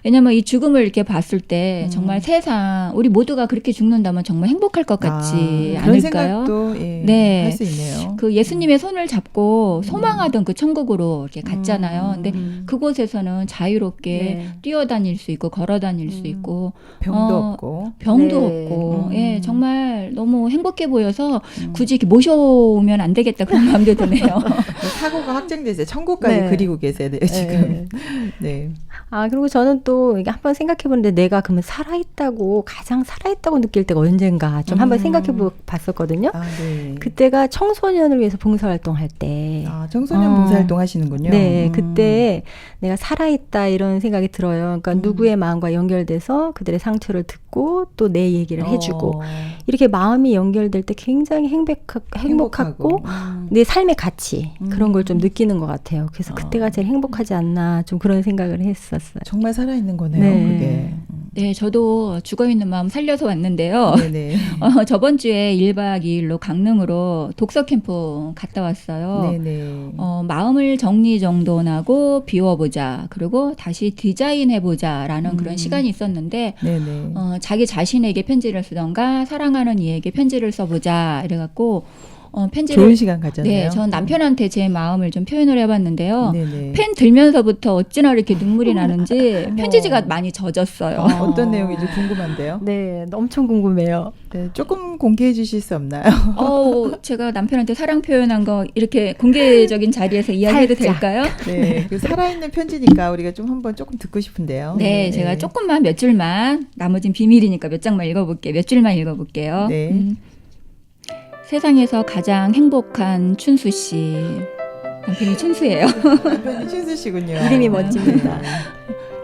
[SPEAKER 4] 왜냐면 이 죽음을 이렇게 봤을 때 정말 세상 우리 모두가 그렇게 죽는다면 정말 행복할 것 같지
[SPEAKER 1] 그런
[SPEAKER 4] 않을까요?
[SPEAKER 1] 생각도
[SPEAKER 4] 네.
[SPEAKER 1] 할 수 있네요.
[SPEAKER 4] 그 예수님의 손을 잡고 소망하던 그 천국으로 이렇게 갔잖아요. 근데 그곳에서는 자유롭게
[SPEAKER 3] 네.
[SPEAKER 4] 뛰어다닐 수 있고 걸어다닐 수 있고
[SPEAKER 1] 병도 없고.
[SPEAKER 4] 병도
[SPEAKER 3] 네.
[SPEAKER 4] 없고 예, 정말 너무 행복해 보여서 굳이 이렇게 모셔오면 안 되겠다 그런 마음도 드네요.
[SPEAKER 1] 사고가 확장돼서 천국까지
[SPEAKER 3] 네.
[SPEAKER 1] 그리고 계세요. 네, 지금. 네.
[SPEAKER 3] 그리고 저는 또 이게 한번 생각해 보는데 내가 그러면 가장 살아있다고 느낄 때가 언젠가 좀 한번 생각해 봤었거든요.
[SPEAKER 1] 네.
[SPEAKER 3] 그때가 청소년을 위해서 봉사활동할 때.
[SPEAKER 1] 청소년 봉사활동 하시는군요.
[SPEAKER 3] 네, 그때 내가 살아있다 이런 생각이 들어요. 그러니까 누구의 마음과 연결돼서 그들의 상처를 듣고 또 내 얘기를 해주고 이렇게 마음이 연결될 때 굉장히 행복하고 내 삶의 가치 그런 걸 좀 느끼는 것 같아요. 그래서 그때가 제일 행복하지 않나 좀 그런 생각을 했었어요.
[SPEAKER 1] 정말 살아있는 거네요.
[SPEAKER 3] 네.
[SPEAKER 1] 그게.
[SPEAKER 4] 네, 저도 죽어있는 마음 살려서 왔는데요.
[SPEAKER 1] 네네.
[SPEAKER 4] 저번 주에 1박 2일로 강릉으로 독서 캠프 갔다 왔어요.
[SPEAKER 1] 네네.
[SPEAKER 4] 마음을 정리정돈하고 비워보자. 그리고 다시 디자인해보자라는 그런 시간이 있었는데
[SPEAKER 1] 네네.
[SPEAKER 4] 자기 자신에게 편지를 쓰던가 사랑하는 이에게 편지를 써보자. 이래갖고 편지를
[SPEAKER 1] 좋은 시간 가졌네요.
[SPEAKER 4] 네, 전 남편한테 제 마음을 좀 표현을 해봤는데요.
[SPEAKER 1] 네네.
[SPEAKER 4] 펜 들면서부터 어찌나 이렇게 눈물이 나는지 편지지가 많이 젖었어요.
[SPEAKER 1] 어떤 내용인지 궁금한데요.
[SPEAKER 3] 네, 엄청 궁금해요.
[SPEAKER 1] 네, 조금 공개해 주실 수 없나요?
[SPEAKER 4] 제가 남편한테 사랑 표현한 거 이렇게 공개적인 자리에서 이야기해도
[SPEAKER 3] 살짝.
[SPEAKER 4] 될까요?
[SPEAKER 1] 네, 그 살아있는 편지니까 우리가 좀 한번 조금 듣고 싶은데요.
[SPEAKER 4] 네, 제가 조금만 몇 줄만, 나머진 비밀이니까 몇 장만 읽어볼게요. 몇 줄만 읽어볼게요.
[SPEAKER 1] 네.
[SPEAKER 4] 세상에서 가장 행복한 춘수 씨. 남편이 춘수예요.
[SPEAKER 1] 남편이 춘수 씨군요.
[SPEAKER 3] 이름이 멋집니다.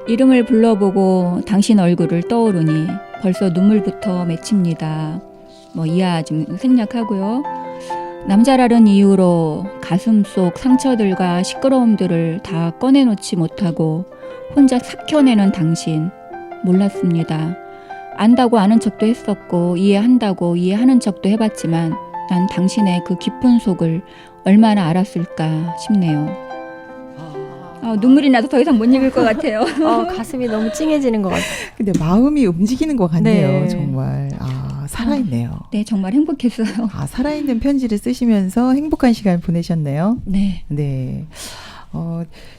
[SPEAKER 4] 이름을 불러보고 당신 얼굴을 떠오르니 벌써 눈물부터 맺힙니다. 이하 좀 생략하고요. 남자라는 이유로 가슴 속 상처들과 시끄러움들을 다 꺼내놓지 못하고 혼자 삭혀내는 당신 몰랐습니다. 안다고 아는 척도 했었고 이해한다고 이해하는 척도 해봤지만 난 당신의 그 깊은 속을 얼마나 알았을까 싶네요. 눈물이 나서 더 이상 못 읽을 것 같아요.
[SPEAKER 3] 가슴이 너무 찡해지는 것 같아요.
[SPEAKER 1] 근데 마음이 움직이는 것 같네요.
[SPEAKER 3] 네.
[SPEAKER 1] 정말. 살아있네요.
[SPEAKER 4] 네, 정말 행복했어요.
[SPEAKER 1] 살아있는 편지를 쓰시면서 행복한 시간 보내셨네요.
[SPEAKER 4] 네.
[SPEAKER 1] 네.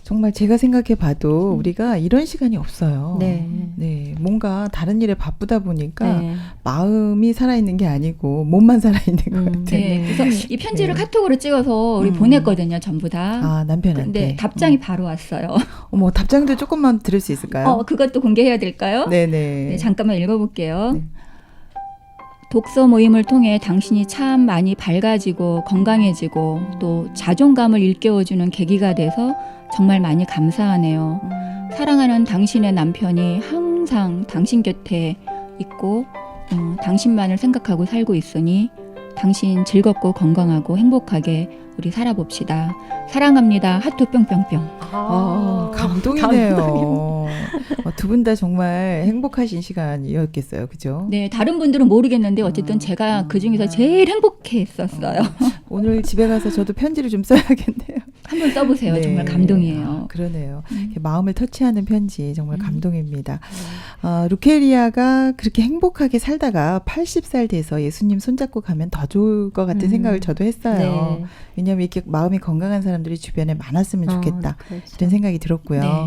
[SPEAKER 1] 정말 제가 생각해 봐도 우리가 이런 시간이 없어요.
[SPEAKER 3] 네.
[SPEAKER 1] 네, 뭔가 다른 일에 바쁘다 보니까
[SPEAKER 3] 네.
[SPEAKER 1] 마음이 살아있는 게 아니고 몸만 살아있는 것 같아요.
[SPEAKER 4] 네. 그래서 이 편지를
[SPEAKER 1] 네.
[SPEAKER 4] 카톡으로 찍어서 우리 보냈거든요, 전부 다.
[SPEAKER 1] 아, 남편한테.
[SPEAKER 4] 근데 답장이 바로 왔어요.
[SPEAKER 1] 어머, 답장도 조금만 들을 수 있을까요?
[SPEAKER 4] 그것도 공개해야 될까요?
[SPEAKER 1] 네네.
[SPEAKER 4] 네, 잠깐만 읽어볼게요.
[SPEAKER 1] 네.
[SPEAKER 4] 독서 모임을 통해 당신이 참 많이 밝아지고 건강해지고 또 자존감을 일깨워주는 계기가 돼서 정말 많이 감사하네요. 사랑하는 당신의 남편이 항상 당신 곁에 있고 당신만을 생각하고 살고 있으니 당신 즐겁고 건강하고 행복하게 우리 살아봅시다. 사랑합니다. 하트 뿅뿅뿅.
[SPEAKER 1] 감동이네요. 두 분 다 정말 행복하신 시간이었겠어요. 그죠?
[SPEAKER 4] 네, 다른 분들은 모르겠는데 어쨌든 제가 그 중에서 제일 행복했었어요.
[SPEAKER 1] 오늘 집에 가서 저도 편지를 좀 써야겠네요.
[SPEAKER 4] 한번 써보세요.
[SPEAKER 1] 네.
[SPEAKER 4] 정말 감동이에요.
[SPEAKER 1] 그러네요. 이렇게 마음을 터치하는 편지 정말 감동입니다. 루케리아가 그렇게 행복하게 살다가 80살 돼서 예수님 손잡고 가면 더 좋을 것 같은 생각을 저도 했어요.
[SPEAKER 3] 네.
[SPEAKER 1] 왜냐하면 이렇게 마음이 건강한 사람들이 주변에 많았으면 좋겠다.
[SPEAKER 3] 그렇죠.
[SPEAKER 1] 이런 생각이 들었고요.
[SPEAKER 4] 네.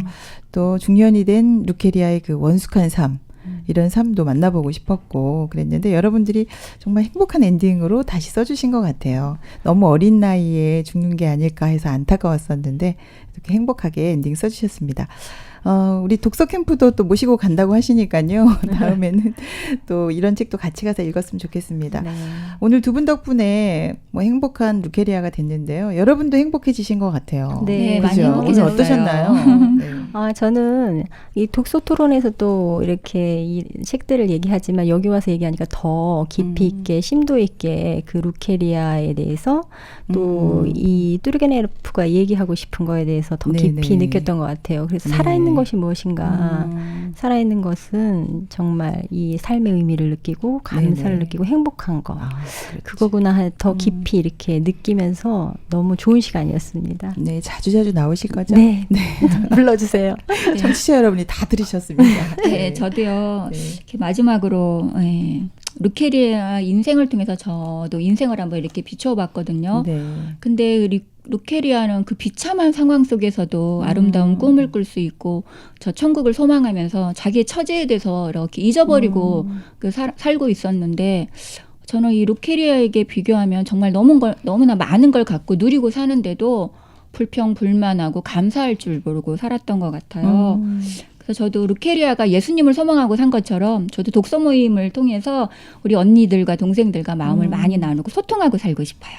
[SPEAKER 1] 또 중년이 된 루케리아의 그 원숙한 삶, 이런 삶도 만나보고 싶었고 그랬는데 여러분들이 정말 행복한 엔딩으로 다시 써주신 것 같아요. 너무 어린 나이에 죽는 게 아닐까 해서 안타까웠었는데 이렇게 행복하게 엔딩 써주셨습니다. 우리 독서 캠프도 또 모시고 간다고 하시니까요. 다음에는 또 이런 책도 같이 가서 읽었으면 좋겠습니다.
[SPEAKER 3] 네.
[SPEAKER 1] 오늘 두 분 덕분에 뭐 행복한 루케리아가 됐는데요. 여러분도 행복해지신 것 같아요.
[SPEAKER 3] 네,
[SPEAKER 4] 많이
[SPEAKER 1] 그죠? 오늘
[SPEAKER 4] 행복해졌어요.
[SPEAKER 1] 어떠셨나요? 네.
[SPEAKER 3] 저는 이 독서 토론에서도 이렇게 이 책들을 얘기하지만 여기 와서 얘기하니까 더 깊이 있게 심도 있게 그 루케리아에 대해서 또 이 뚜르게네프가 얘기하고 싶은 거에 대해서 더 깊이
[SPEAKER 1] 네네.
[SPEAKER 3] 느꼈던 것 같아요. 그래서
[SPEAKER 1] 네.
[SPEAKER 3] 살아있는 것이 무엇인가. 살아있는 것은 정말 이 삶의 의미를 느끼고 감사를
[SPEAKER 1] 네네.
[SPEAKER 3] 느끼고 행복한 거.
[SPEAKER 1] 그렇죠.
[SPEAKER 3] 그거구나 더 깊이 이렇게 느끼면서 너무 좋은 시간이었습니다.
[SPEAKER 1] 네, 자주자주 나오실 거죠?
[SPEAKER 3] 네. 불러주세요.
[SPEAKER 1] 청취자 여러분이 다 들으셨습니다.
[SPEAKER 4] 네, 저도요.
[SPEAKER 1] 네.
[SPEAKER 4] 이렇게 마지막으로 루케리아 인생을 통해서 저도 인생을 한번 이렇게 비춰봤거든요.
[SPEAKER 1] 네.
[SPEAKER 4] 근데 루케리아는 그 비참한 상황 속에서도 아름다운 꿈을 꿀 수 있고 저 천국을 소망하면서 자기의 처제에 대해서 이렇게 잊어버리고 살고 있었는데 저는 이 루케리아에게 비교하면 정말 너무나 많은 걸 갖고 누리고 사는데도 불평불만하고 감사할 줄 모르고 살았던 것 같아요. 그래서 저도 루케리아가 예수님을 소망하고 산 것처럼 저도 독서 모임을 통해서 우리 언니들과 동생들과 마음을 많이 나누고 소통하고 살고 싶어요.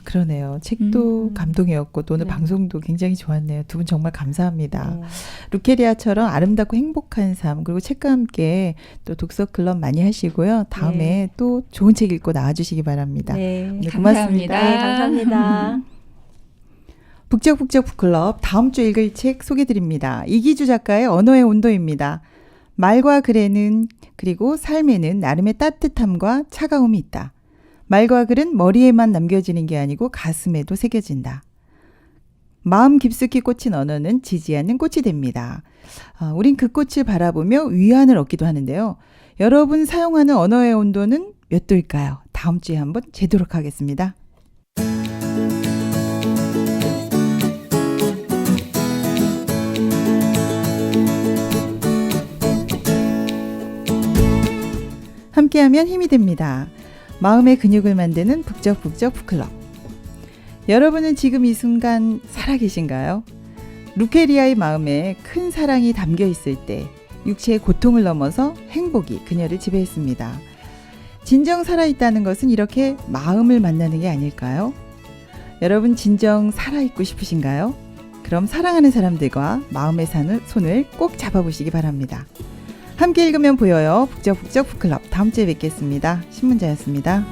[SPEAKER 1] 그러네요. 책도 감동이었고 또 오늘 방송도 굉장히 좋았네요. 두 분 정말 감사합니다. 루케리아처럼 아름답고 행복한 삶 그리고 책과 함께 또 독서 클럽 많이 하시고요. 다음에 또 좋은 책 읽고 나와주시기 바랍니다.
[SPEAKER 3] 네.
[SPEAKER 1] 네,
[SPEAKER 4] 감사합니다.
[SPEAKER 1] 고맙습니다.
[SPEAKER 3] 네, 감사합니다.
[SPEAKER 1] 북적북적 북클럽 다음 주 읽을 책 소개드립니다. 이기주 작가의 언어의 온도입니다. 말과 글에는 그리고 삶에는 나름의 따뜻함과 차가움이 있다. 말과 글은 머리에만 남겨지는 게 아니고 가슴에도 새겨진다. 마음 깊숙이 꽂힌 언어는 지지 않는 꽃이 됩니다. 우린 그 꽃을 바라보며 위안을 얻기도 하는데요. 여러분 사용하는 언어의 온도는 몇 도일까요? 다음 주에 한번 재도록 하겠습니다. 함께하면 힘이 됩니다. 마음의 근육을 만드는 북적북적 북클럽. 여러분은 지금 이 순간 살아계신가요? 루케리아의 마음에 큰 사랑이 담겨 있을 때 육체의 고통을 넘어서 행복이 그녀를 지배했습니다. 진정 살아있다는 것은 이렇게 마음을 만나는 게 아닐까요? 여러분 진정 살아있고 싶으신가요? 그럼 사랑하는 사람들과 마음의 손을 꼭 잡아보시기 바랍니다. 함께 읽으면 보여요. 북적북적 북클럽 다음 주에 뵙겠습니다. 신문자였습니다.